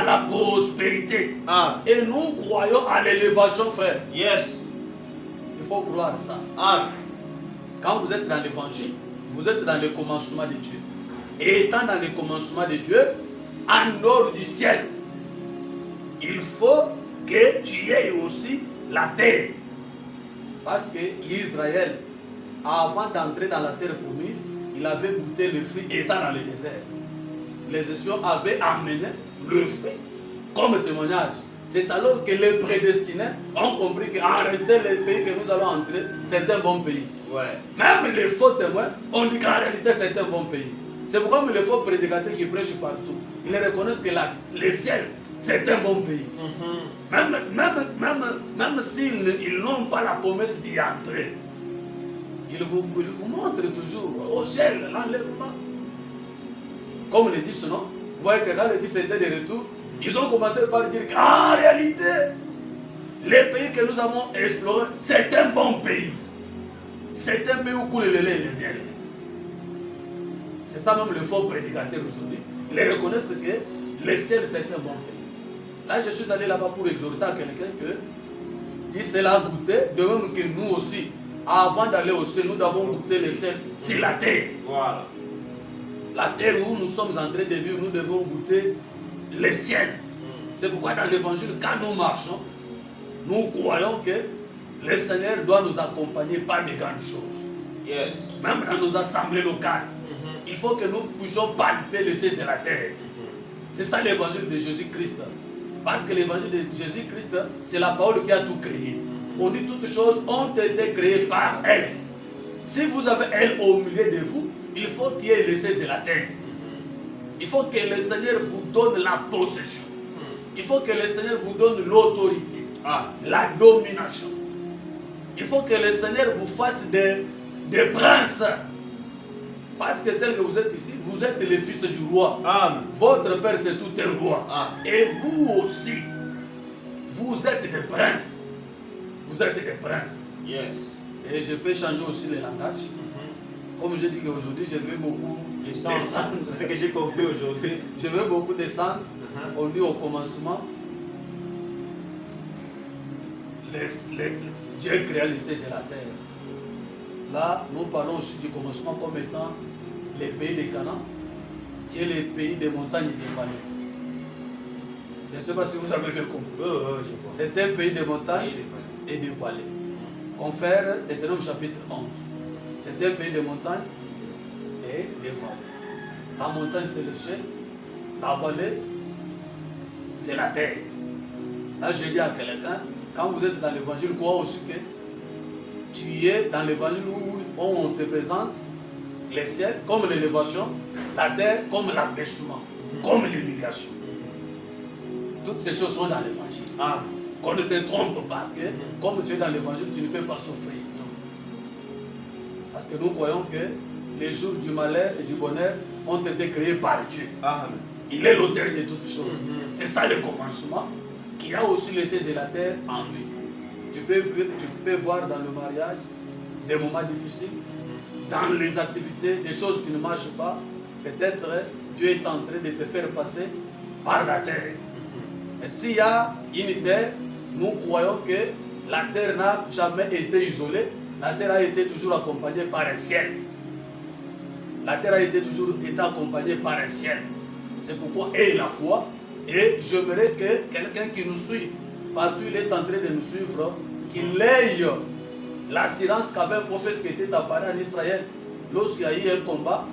la prospérité. Et nous croyons à l'élévation, frère. Yes. Il faut croire à ça. Quand vous êtes dans l'évangile, vous êtes dans le commencement de Dieu. Et étant dans le commencement de Dieu, en dehors du ciel, il faut que tu aies aussi la terre. Parce que Israël, avant d'entrer dans la terre promise, il avait goûté le fruit étant dans le désert. Les espions avaient amené le fruit comme témoignage. C'est alors que les prédestinés ont compris qu'en réalité, le pays que nous allons entrer, c'est un bon pays. Ouais. Même les faux témoins ont dit qu'en réalité, c'est un bon pays. C'est pourquoi même les faux prédicateurs qui prêchent partout, ils reconnaissent que le ciel, c'est un bon pays. Même s'ils n'ont pas la promesse d'y entrer, ils vous montrent toujours au ciel l'enlèvement. Comme le dit ce nom, vous voyez que quand le dit c'était de retour, ils ont commencé par dire qu'en réalité, les pays que nous avons explorés, c'est un bon pays. C'est un pays où coule le lait et le miel. C'est ça même le faux prédicateur aujourd'hui. Ils reconnaissent que le ciel c'est un bon pays. Là je suis allé là-bas pour exhorter à quelqu'un que il s'est là goûté, de même que nous aussi, avant d'aller au ciel, nous devons goûter le ciel, c'est la terre. Voilà. La terre où nous sommes en train de vivre, nous devons goûter le ciel. C'est pourquoi dans l'évangile, quand nous marchons, nous croyons que le Seigneur doit nous accompagner par de grandes choses. Yes. Même dans nos assemblées locales, il faut que nous puissions palper le ciel de la terre. C'est ça l'évangile de Jésus-Christ. Parce que l'évangile de Jésus-Christ, c'est la parole qui a tout créé. On dit toutes choses ont été créées par elle. Si vous avez elle au milieu de vous, il faut qu'il y ait le ciel de la terre. Il faut que le Seigneur vous donne la possession. Il faut que le Seigneur vous donne l'autorité, la domination. Il faut que le Seigneur vous fasse des princes. Parce que tel que vous êtes ici, vous êtes les fils du roi. Amen. Votre père c'est tout un roi. Et vous aussi, vous êtes des princes. Vous êtes des princes. Yes. Et je peux changer aussi le langage. Comme je dis qu'aujourd'hui, je veux beaucoup descendre. C'est ce que j'ai compris aujourd'hui. Je veux beaucoup descendre. On dit au commencement, Dieu créa les cieux et la terre. Là, nous parlons aussi du commencement comme étant les pays de Canaan, qui est le pays des montagnes et des vallées. Je ne sais pas si vous avez bien compris. C'est un pays de montagnes et de vallées. Confère Deutéronome chapitre 11. C'est un pays de montagnes et de vallées. La montagne, c'est le ciel. La vallée, c'est la terre. Là, je dis à quelqu'un, quand vous êtes dans l'évangile, crois aussi que tu es dans l'évangile où on te présente les ciels comme l'élévation, la terre comme l'abaissement, comme l'humiliation. Toutes ces choses sont dans l'évangile. Qu'on ne te trompe pas, que comme tu es dans l'évangile, tu ne peux pas souffrir. Parce que nous croyons que les jours du malheur et du bonheur ont été créés par Dieu. Amen. Il est l'auteur de toutes choses. C'est ça le commencement, qui a aussi les cieux et la terre en lui. Tu peux voir dans le mariage des moments difficiles, dans les activités, des choses qui ne marchent pas. Peut-être Dieu est en train de te faire passer par la terre. Et s'il y a une terre, nous croyons que la terre n'a jamais été isolée. La terre a été toujours accompagnée par un ciel. La terre a toujours été accompagnée par un ciel. C'est pourquoi aie la foi. Et j'aimerais que quelqu'un qui nous suit, partout il est en train de nous suivre, qu'il ait l'assurance qu'avait un prophète qui était apparu en Israël lorsqu'il y a eu un combat,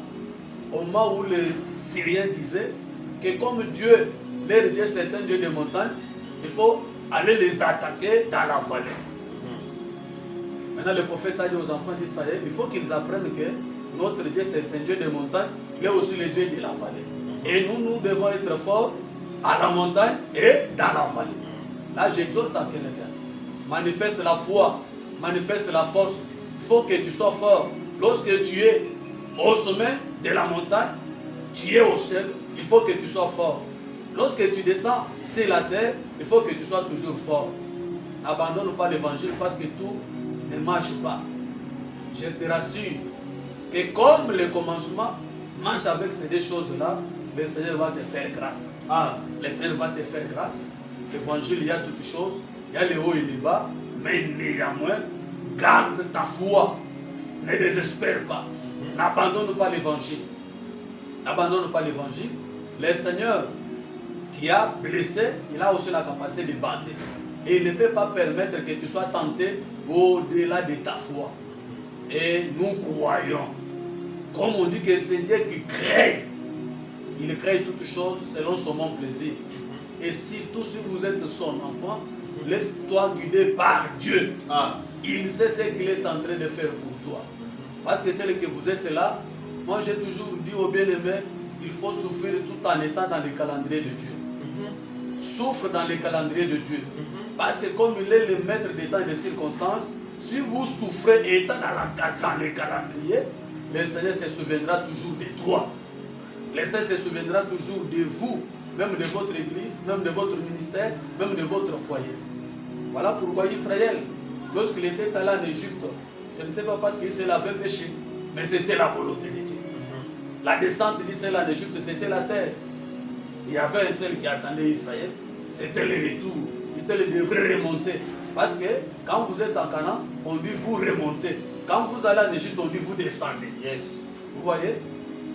au moment où les Syriens disaient que comme Dieu, leur Dieu c'est un Dieu de montagne, il faut aller les attaquer dans la vallée. Maintenant le prophète a dit aux enfants d'Israël, il faut qu'ils apprennent que notre Dieu c'est un Dieu de montagne, il est aussi le Dieu de la vallée. Et nous devons être forts à la montagne et dans la vallée. Là j'exhorte à quelqu'un, manifeste la foi, manifeste la force. Il faut que tu sois fort. Lorsque tu es au sommet de la montagne, tu es au ciel, il faut que tu sois fort. Lorsque tu descends sur la terre, il faut que tu sois toujours fort. N'abandonne pas l'évangile parce que tout ne marche pas. Je te rassure que comme le commencement marche avec ces deux choses-là, le Seigneur va te faire grâce. Le Seigneur va te faire grâce. L'évangile, il y a toutes choses. Il y a les hauts et les bas. Mais néanmoins, garde ta foi. Ne désespère pas. N'abandonne pas l'évangile. N'abandonne pas l'évangile. Le Seigneur qui a blessé, il a aussi la capacité de bander. Et il ne peut pas permettre que tu sois tenté au-delà de ta foi. Et nous croyons. Comme on dit que c'est Dieu qui crée. Il crée toutes choses selon son bon plaisir. Et surtout si vous êtes son enfant, laisse-toi guider par Dieu. Il sait ce qu'il est en train de faire pour toi. Parce que tel que vous êtes là, moi j'ai toujours dit aux bien-aimés, il faut souffrir tout en étant dans le calendrier de Dieu. Souffre dans le calendrier de Dieu. Parce que comme il est le maître des temps et des circonstances, si vous souffrez étant dans le calendrier, le Seigneur se souviendra toujours de toi. Le Seigneur se souviendra toujours de vous, même de votre église, même de votre ministère, même de votre foyer. Voilà pourquoi Israël, lorsqu'il était allé en Égypte, ce n'était pas parce qu'il se l'avait péché, mais c'était la volonté de Dieu. La descente d'Israël en Égypte, c'était la terre. Il y avait un seul qui attendait Israël, c'était le retour. Israël devrait remonter. Parce que quand vous êtes en Canaan, on dit vous remontez. Quand vous allez en Égypte, on dit vous descendez. Yes. Vous voyez?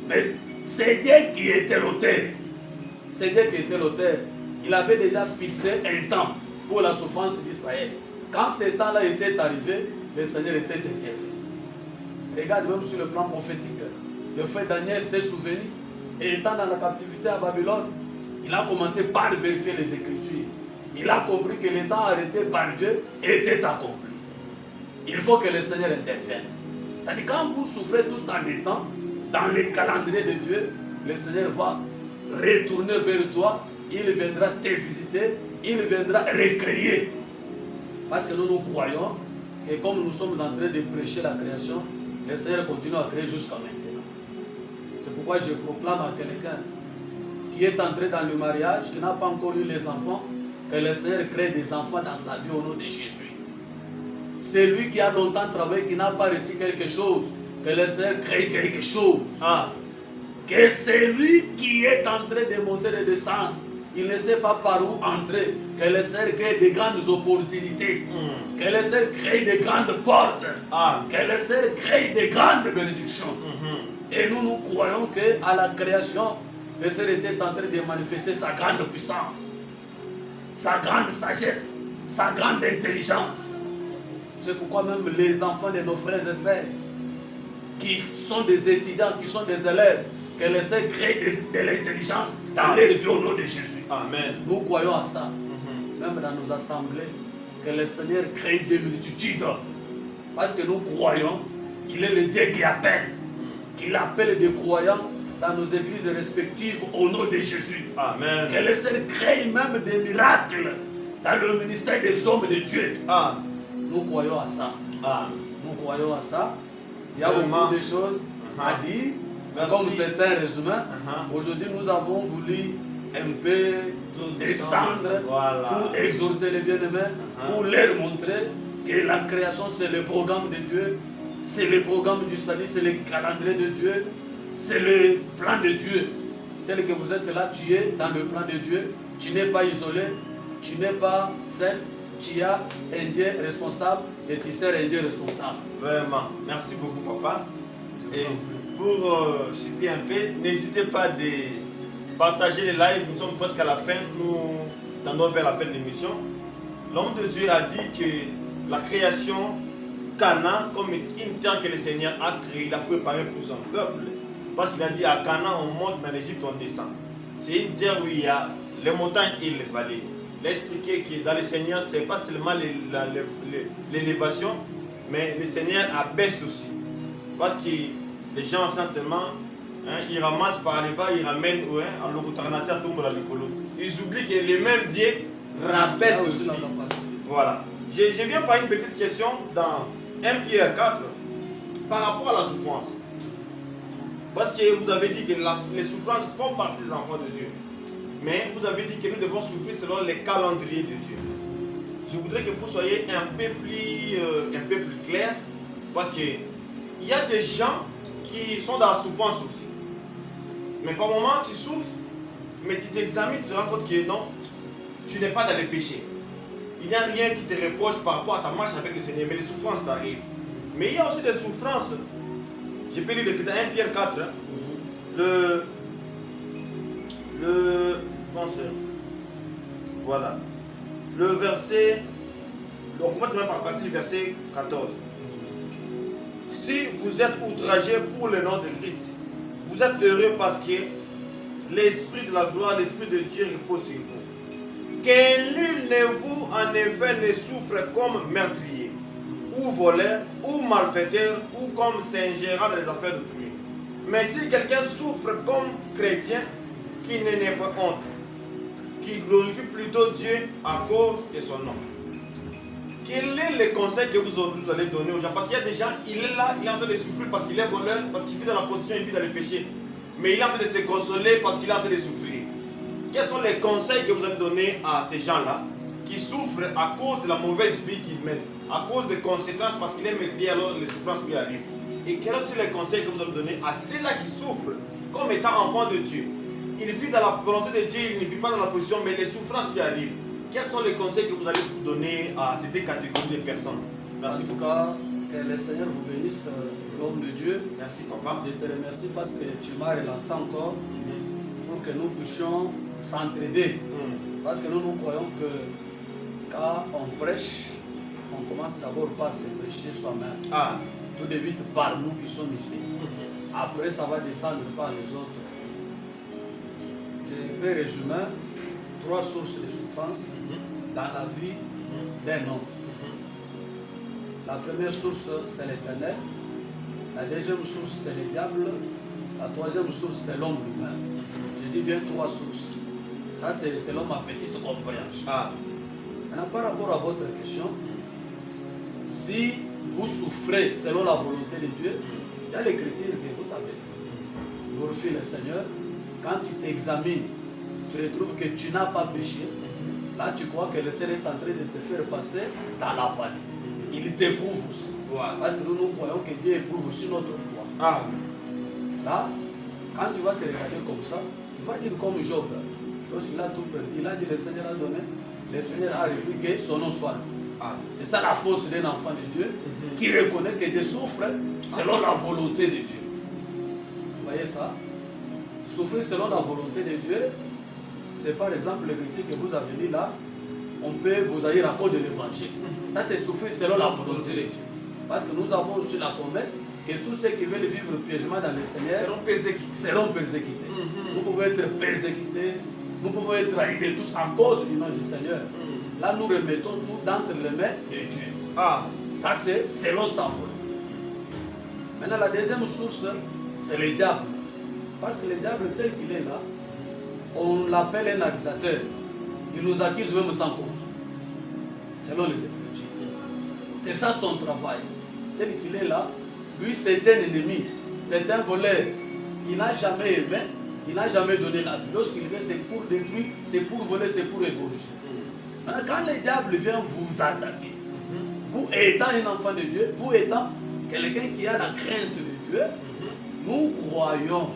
Mais c'est Dieu qui était l'auteur. C'est Dieu qui était l'auteur. Il avait déjà fixé un temps pour la souffrance d'Israël. Quand ce temps-là était arrivé, le Seigneur était intervenu. Regarde même sur le plan prophétique. Le frère Daniel s'est souvenu. Et étant dans la captivité à Babylone, il a commencé par vérifier les Écritures. Il a compris que le temps arrêté par Dieu était accompli. Il faut que le Seigneur intervienne. C'est-à-dire quand vous souffrez tout en étant dans le calendrier de Dieu, le Seigneur va retourner vers toi, il viendra te visiter, il viendra recréer. Parce que nous croyons que comme nous sommes en train de prêcher la création, le Seigneur continue à créer jusqu'à maintenant. C'est pourquoi je proclame à quelqu'un qui est entré dans le mariage, qui n'a pas encore eu les enfants, que le Seigneur crée des enfants dans sa vie au nom de Jésus. Celui qui a longtemps travaillé, qui n'a pas reçu quelque chose, que le Seigneur crée quelque chose. Ah. Que celui qui est en train de monter et de descendre, il ne sait pas par où entrer, que le Seigneur crée de grandes opportunités, que le Seigneur crée de grandes portes, que le Seigneur crée de grandes bénédictions. Et nous croyons qu'à la création, le Seigneur était en train de manifester sa grande puissance, sa grande sagesse, sa grande intelligence. C'est pourquoi même les enfants de nos frères et sœurs, qui sont des étudiants, qui sont des élèves, que le Seigneur crée de l'intelligence dans leur vie au nom de Jésus. Amen. Nous croyons à ça. Même dans nos assemblées, que le Seigneur crée des multitudes. Parce que nous croyons, il est le Dieu qui appelle. Qu'il appelle des croyants dans nos églises respectives au nom de Jésus. Amen. Que le Seigneur crée même des miracles dans le ministère des hommes de Dieu. Nous croyons à ça. Nous croyons à ça. Il y a beaucoup de choses à dire. Comme c'est un résumé, aujourd'hui nous avons voulu un peu descendre pour exhorter les bien-aimés, pour leur montrer que la création c'est le programme de Dieu, c'est le programme du salut, c'est le calendrier de Dieu, c'est le plan de Dieu. Tel que vous êtes là, tu es dans le plan de Dieu, tu n'es pas isolé, tu n'es pas seul, tu as un Dieu responsable et tu sers un Dieu responsable. Vraiment, merci beaucoup papa. Et pour citer un peu, n'hésitez pas à partager les lives, nous sommes presque à la fin, nous tendons vers la fin de l'émission. L'homme de Dieu a dit que la création, Canaan, comme une terre que le Seigneur a créée, il a préparé pour son peuple. Parce qu'il a dit à Canaan, on monte, dans l'Égypte, on descend. C'est une terre où il y a les montagnes et les vallées. Il a expliqué que dans le Seigneur, ce n'est pas seulement l'élévation, mais le Seigneur abaisse aussi. Parce que les gens sentent seulement, ils ramassent par les bas, ils ramènent à l'Okotaranasi à Tombola Likolo. Ils oublient que le même Dieu rabaisse aussi. Voilà. Je viens par une petite question dans 1 Pierre 4 par rapport à la souffrance. Parce que vous avez dit que les souffrances font partie des enfants de Dieu. Mais vous avez dit que nous devons souffrir selon les calendriers de Dieu. Je voudrais que vous soyez un peu plus clair. Parce qu'il y a des gens qui sont dans la souffrance aussi. Mais par moment, tu souffres, mais tu t'examines, tu te rends compte que non, tu n'es pas dans les péchés. Il n'y a rien qui te reproche par rapport à ta marche avec le Seigneur, mais les souffrances t'arrivent. Mais il y a aussi des souffrances. Je peux lire dans 1 Pierre 4. Voilà. Le verset. On commence même par partir du verset 14. Si vous êtes outragés pour le nom de Christ, vous êtes heureux parce que l'Esprit de la gloire, l'Esprit de Dieu repose sur vous. Que nul de vous, en effet, ne souffre comme meurtrier, ou voleur, ou malfaiteur, ou comme s'ingérant dans les affaires d'autrui. Mais si quelqu'un souffre comme chrétien, qu'il n'ait pas honte, qu'il glorifie plutôt Dieu à cause de son nom. Quel est le conseil que vous allez donner aux gens? Parce qu'il y a des gens, il est là, il est en train de souffrir parce qu'il est voleur, parce qu'il vit dans la position, il vit dans le péché. Mais il est en train de se consoler parce qu'il est en train de souffrir. Quels sont les conseils que vous allez donner à ces gens-là qui souffrent à cause de la mauvaise vie qu'ils mènent, à cause des conséquences parce qu'il est maîtrisé alors les souffrances lui arrivent? Et quels sont les conseils que vous allez donner à ceux-là qui souffrent comme étant enfant de Dieu, il vit dans la volonté de Dieu, il ne vit pas dans la position, mais les souffrances lui arrivent. Quels sont les conseils que vous allez donner à ces deux catégories de personnes? Merci beaucoup. En tout cas, que le Seigneur vous bénisse, l'homme de Dieu. Merci, papa. Je te remercie parce que tu m'as relancé encore pour que nous puissions s'entraider. Parce que nous croyons que quand on prêche, on commence d'abord par se prêcher soi-même. Tout débute par nous qui sommes ici. Après, ça va descendre par les autres. Je vais résumer 3 sources de souffrance dans la vie d'un homme. La première source, c'est l'Éternel. La deuxième source, c'est le diable. La troisième source, c'est l'homme lui-même. Je dis bien 3 sources. Ça, c'est selon ma petite compréhension. Maintenant, par rapport à votre question, si vous souffrez selon la volonté de Dieu, il y a l'écriture que vous avez. Glorifie le Seigneur. Quand tu t'examines, tu retrouves que tu n'as pas péché. Là, tu crois que le Seigneur est en train de te faire passer dans la vallée. Il t'éprouve aussi. Parce que nous croyons que Dieu éprouve aussi notre foi. Là, quand tu vas te regarder comme ça, tu vas dire comme Job. Lorsqu'il a tout perdu, il a dit le Seigneur a donné. Le Seigneur a répliqué son nom soit loué. C'est ça la force d'un enfant de Dieu qui reconnaît que Dieu souffre selon la volonté de Dieu. Vous voyez ça? Souffrir selon la volonté de Dieu, c'est par exemple le critique que vous avez dit là, on peut vous haïr à cause de l'évangile. Ça c'est souffrir selon la volonté de Dieu. Parce que nous avons aussi la promesse que tous ceux qui veulent vivre pieusement dans le Seigneur seront persécutés. Nous pouvons être persécutés, nous pouvons être haïs de tous en cause du nom du Seigneur. Là nous remettons tout d'entre les mains de Dieu. Ça c'est selon sa volonté. Maintenant la deuxième source, c'est le diable. Parce que le diable tel qu'il est là, on l'appelle un accusateur. Il nous accuse même sans cause. Selon les Écritures. C'est ça son travail. Tel qu'il est là, lui c'est un ennemi, c'est un voleur. Il n'a jamais aimé, il n'a jamais donné la vie. Lorsqu'il vient, c'est pour détruire, c'est pour voler, c'est pour égorger. Maintenant, quand le diable vient vous attaquer, vous étant un enfant de Dieu, vous étant quelqu'un qui a la crainte de Dieu, nous croyons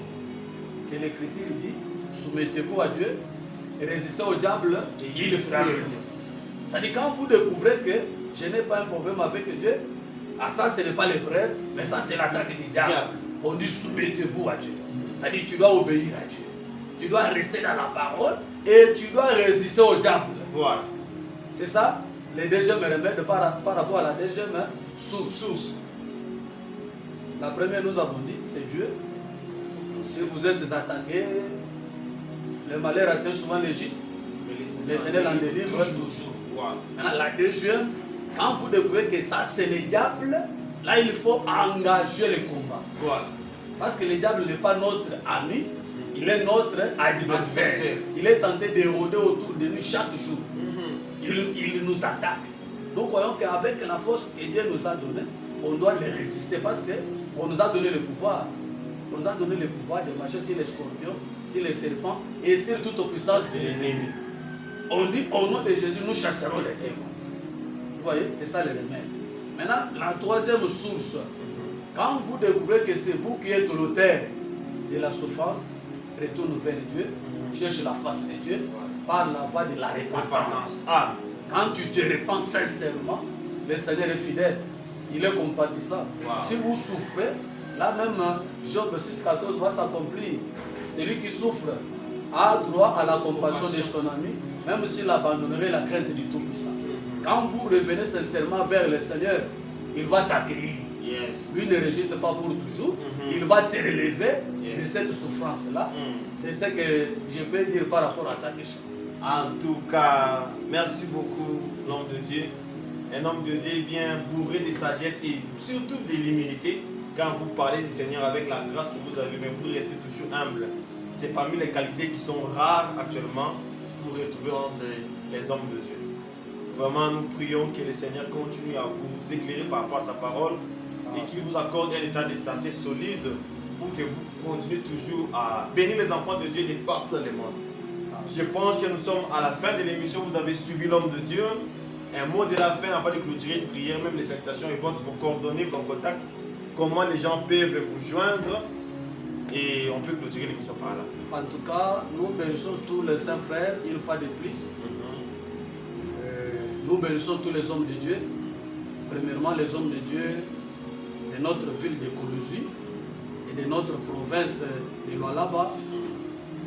que l'Écriture dit, soumettez-vous à Dieu, et résistez au diable, il le fera. C'est-à-dire quand vous découvrez que je n'ai pas un problème avec Dieu, ça ce n'est pas l'épreuve, mais ça c'est l'attaque du diable. On dit soumettez-vous à Dieu. C'est-à-dire tu dois obéir à Dieu. Tu dois rester dans la parole et tu dois résister au diable. Voilà. C'est ça le deuxième remède par rapport à la deuxième source. La première, nous avons dit, c'est Dieu. Si vous êtes attaqué, le malheur atteint souvent les justes. L'Éternel en délivre toujours. Maintenant, la deuxième, quand vous découvrez que ça c'est le diable, là il faut engager le combat. Voilà. Parce que le diable n'est pas notre ami, il est notre adversaire. Il est tenté de rôder autour de nous chaque jour. Il nous attaque. Nous croyons qu'avec la force que Dieu nous a donnée, on doit les résister parce qu'on nous a donné le pouvoir. On nous a donné le pouvoir de marcher sur les scorpions, sur les serpents et sur toute puissance de l'ennemi. On dit au nom de Jésus, nous chasserons les démons. Vous voyez, c'est ça le remède. Maintenant, la troisième source, quand vous découvrez que c'est vous qui êtes l'auteur de la souffrance, retourne vers Dieu, cherche la face de Dieu par la voie de la repentance. Quand tu te repens sincèrement, le Seigneur est fidèle, il est compatissant. Si vous souffrez, là même, Job 6,14 va s'accomplir. Celui qui souffre a droit à la compassion de son ami, même s'il abandonnerait la crainte du Tout-Puissant. Quand vous revenez sincèrement vers le Seigneur, il va t'accueillir. Lui ne rejette pas pour toujours. Il va te relever de cette souffrance-là. C'est ce que je peux dire par rapport à ta question. En tout cas, merci beaucoup, l'homme de Dieu. Un homme de Dieu bien bourré de sagesse et surtout de l'humilité. Quand vous parlez du Seigneur avec la grâce que vous avez, mais vous restez toujours humble. C'est parmi les qualités qui sont rares actuellement pour retrouver entre les hommes de Dieu. Vraiment, nous prions que le Seigneur continue à vous éclairer par rapport à sa parole et qu'il vous accorde un état de santé solide pour que vous continuez toujours à bénir les enfants de Dieu de partout dans le monde. Je pense que nous sommes à la fin de l'émission. Vous avez suivi l'homme de Dieu. Un mot de la fin avant de clôturer une prière, même les salutations et vos coordonnées, vos contacts, comment les gens peuvent vous joindre. Et on peut clôturer l'émission par là. En tout cas, nous bénissons tous les saints frères une fois de plus. Nous bénissons tous les hommes de Dieu. Premièrement, les hommes de Dieu de notre ville de Koulouzi et de notre province de Lualaba.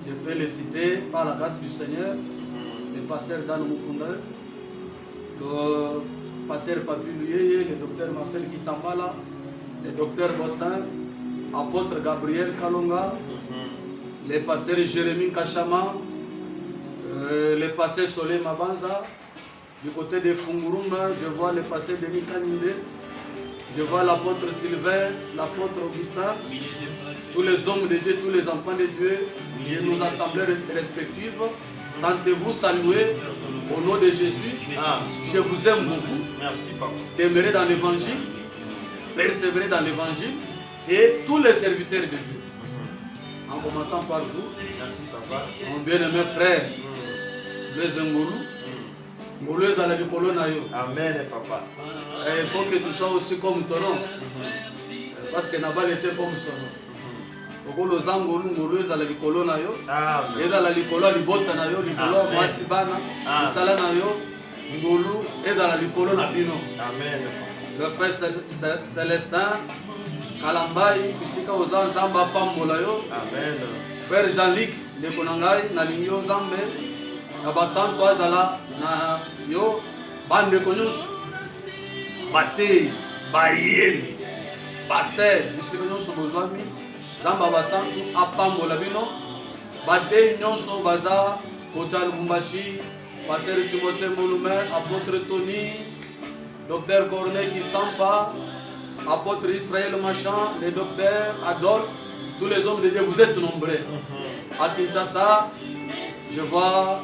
Je peux les citer par la grâce du Seigneur. Le pasteur Dan Mukunda, le pasteur Papi Luyeye, le docteur Marcel Kitambala, le docteur Bossin, apôtre Gabriel Kalonga, le pasteur Jérémy Kachama, le pasteur Solé Mabanza. Du côté de Fungurumba, je vois le pasteur Denis Kaninde, je vois l'apôtre Sylvain, l'apôtre Augustin, tous les hommes de Dieu, tous les enfants de Dieu, de nos assemblées respectives. Sentez-vous saluer au nom de Jésus. Je vous aime beaucoup. Merci, papa. Demeurer dans l'évangile, persévérer dans l'évangile et tous les serviteurs de Dieu. En commençant par vous, merci, papa. Mon bien-aimé frère, les Ngolou. Amen, papa. Et il faut que tu sois aussi comme ton nom. Parce que Nabal était comme son nom. Okolo zangolu ngolu ezala likolo na yo. Amen. Ezala likolo libota na yo, likolo mwasi bana. Misala na yo ngolu ezala likolo na bino. Amen. Le frère Célestin Kalambai bisika oza nzamba pambola yo. Amen. Frère Jean-Luc de Konangai na lingyo nzambe. Na basanto azala na yo bande konyos. Bate bayeni. Baser bisika nyonso bozwami. Zamba basantu apambola bino bate nyonso baza kota Lubumbashi, pasteur Timothée Moulume, apôtre Tony, docteur Corneille Kisampa, apôtre Israël Machan, le docteur Adolphe, tous les hommes de Dieu, vous êtes nombreux. À Kinshasa, je vois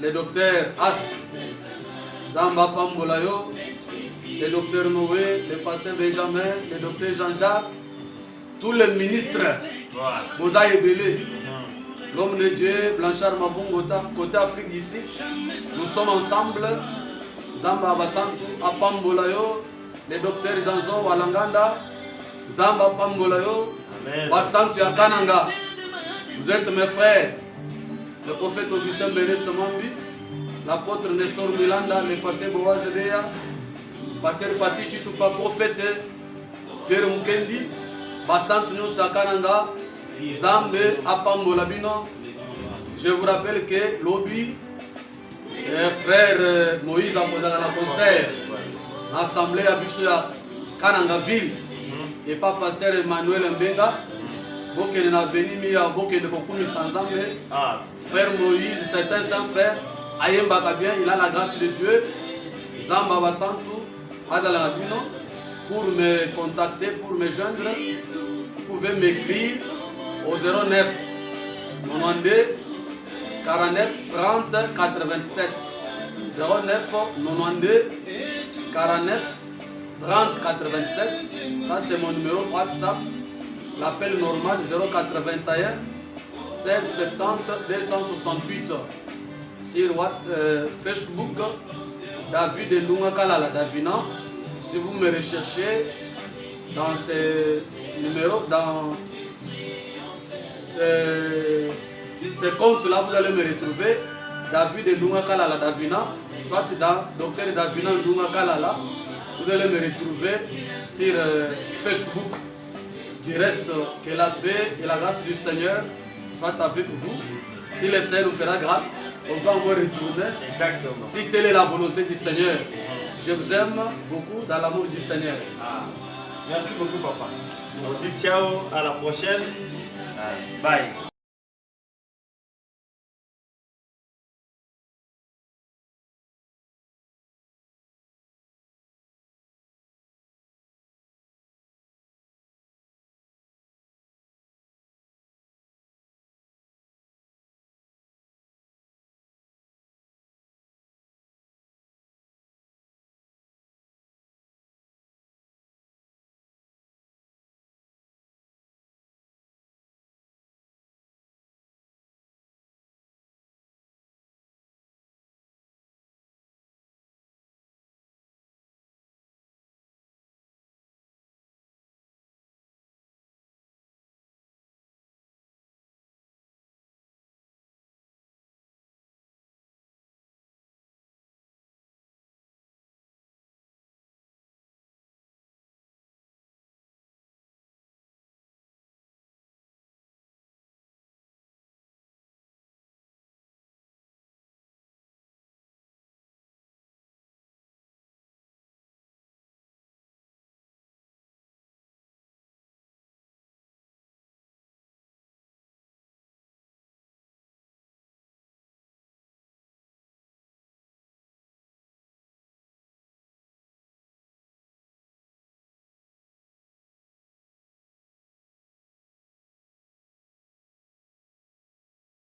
le docteur As, Zamba Pambolayo, le docteur Noé, le pasteur Benjamin, le docteur Jean-Jacques, tous les ministres, Boza Ebele, l'homme de Dieu, Blanchard Mavungota, côté Afrique d'ici, nous sommes ensemble, Zamba Abasantu, Apambolayo, le docteur Jean-Jean Walanganda, Zamba Pambolayo, Basantu Yakananga, vous êtes mes frères, le prophète Augustin Béné Samambi, l'apôtre Nestor Milanda, le pasteur Boaz Ebeya, pasteur Patichi Tupa, prophète Pierre Mukendi, Basantu nyonso akananga Zambe apambola bino. Je vous rappelle que lobby frère Moïse a posé la concert l'assemblée à biso ya Kananga ville et pas pasteur Emmanuel Mbenga bokene na veni mi ya bokene kokumi sans Zambe. Frère Moïse c'est un saint frère ayembaka bien, il a la grâce de Dieu. Zamba Basantu adala bino. Pour me contacter, pour me joindre, vous pouvez m'écrire au 09 92 49 30 87. 09 92 49 30 87. Ça c'est mon numéro WhatsApp. L'appel normal 081 16 70 268. Sur Facebook, David Ndunga Kalala Davina. Si vous me recherchez dans ces numéros, dans ces comptes-là, vous allez me retrouver David Ndunga Kalala Davina, soit dans Docteur Davina Ndunga Kalala. Vous allez me retrouver sur Facebook. Du reste, que la paix et la grâce du Seigneur soient avec vous. Si le Seigneur nous fera grâce, on peut encore retourner. Exactement. Si telle est la volonté du Seigneur. Je vous aime beaucoup dans l'amour du Seigneur. Merci beaucoup, papa. On dit ciao, à la prochaine. Bye.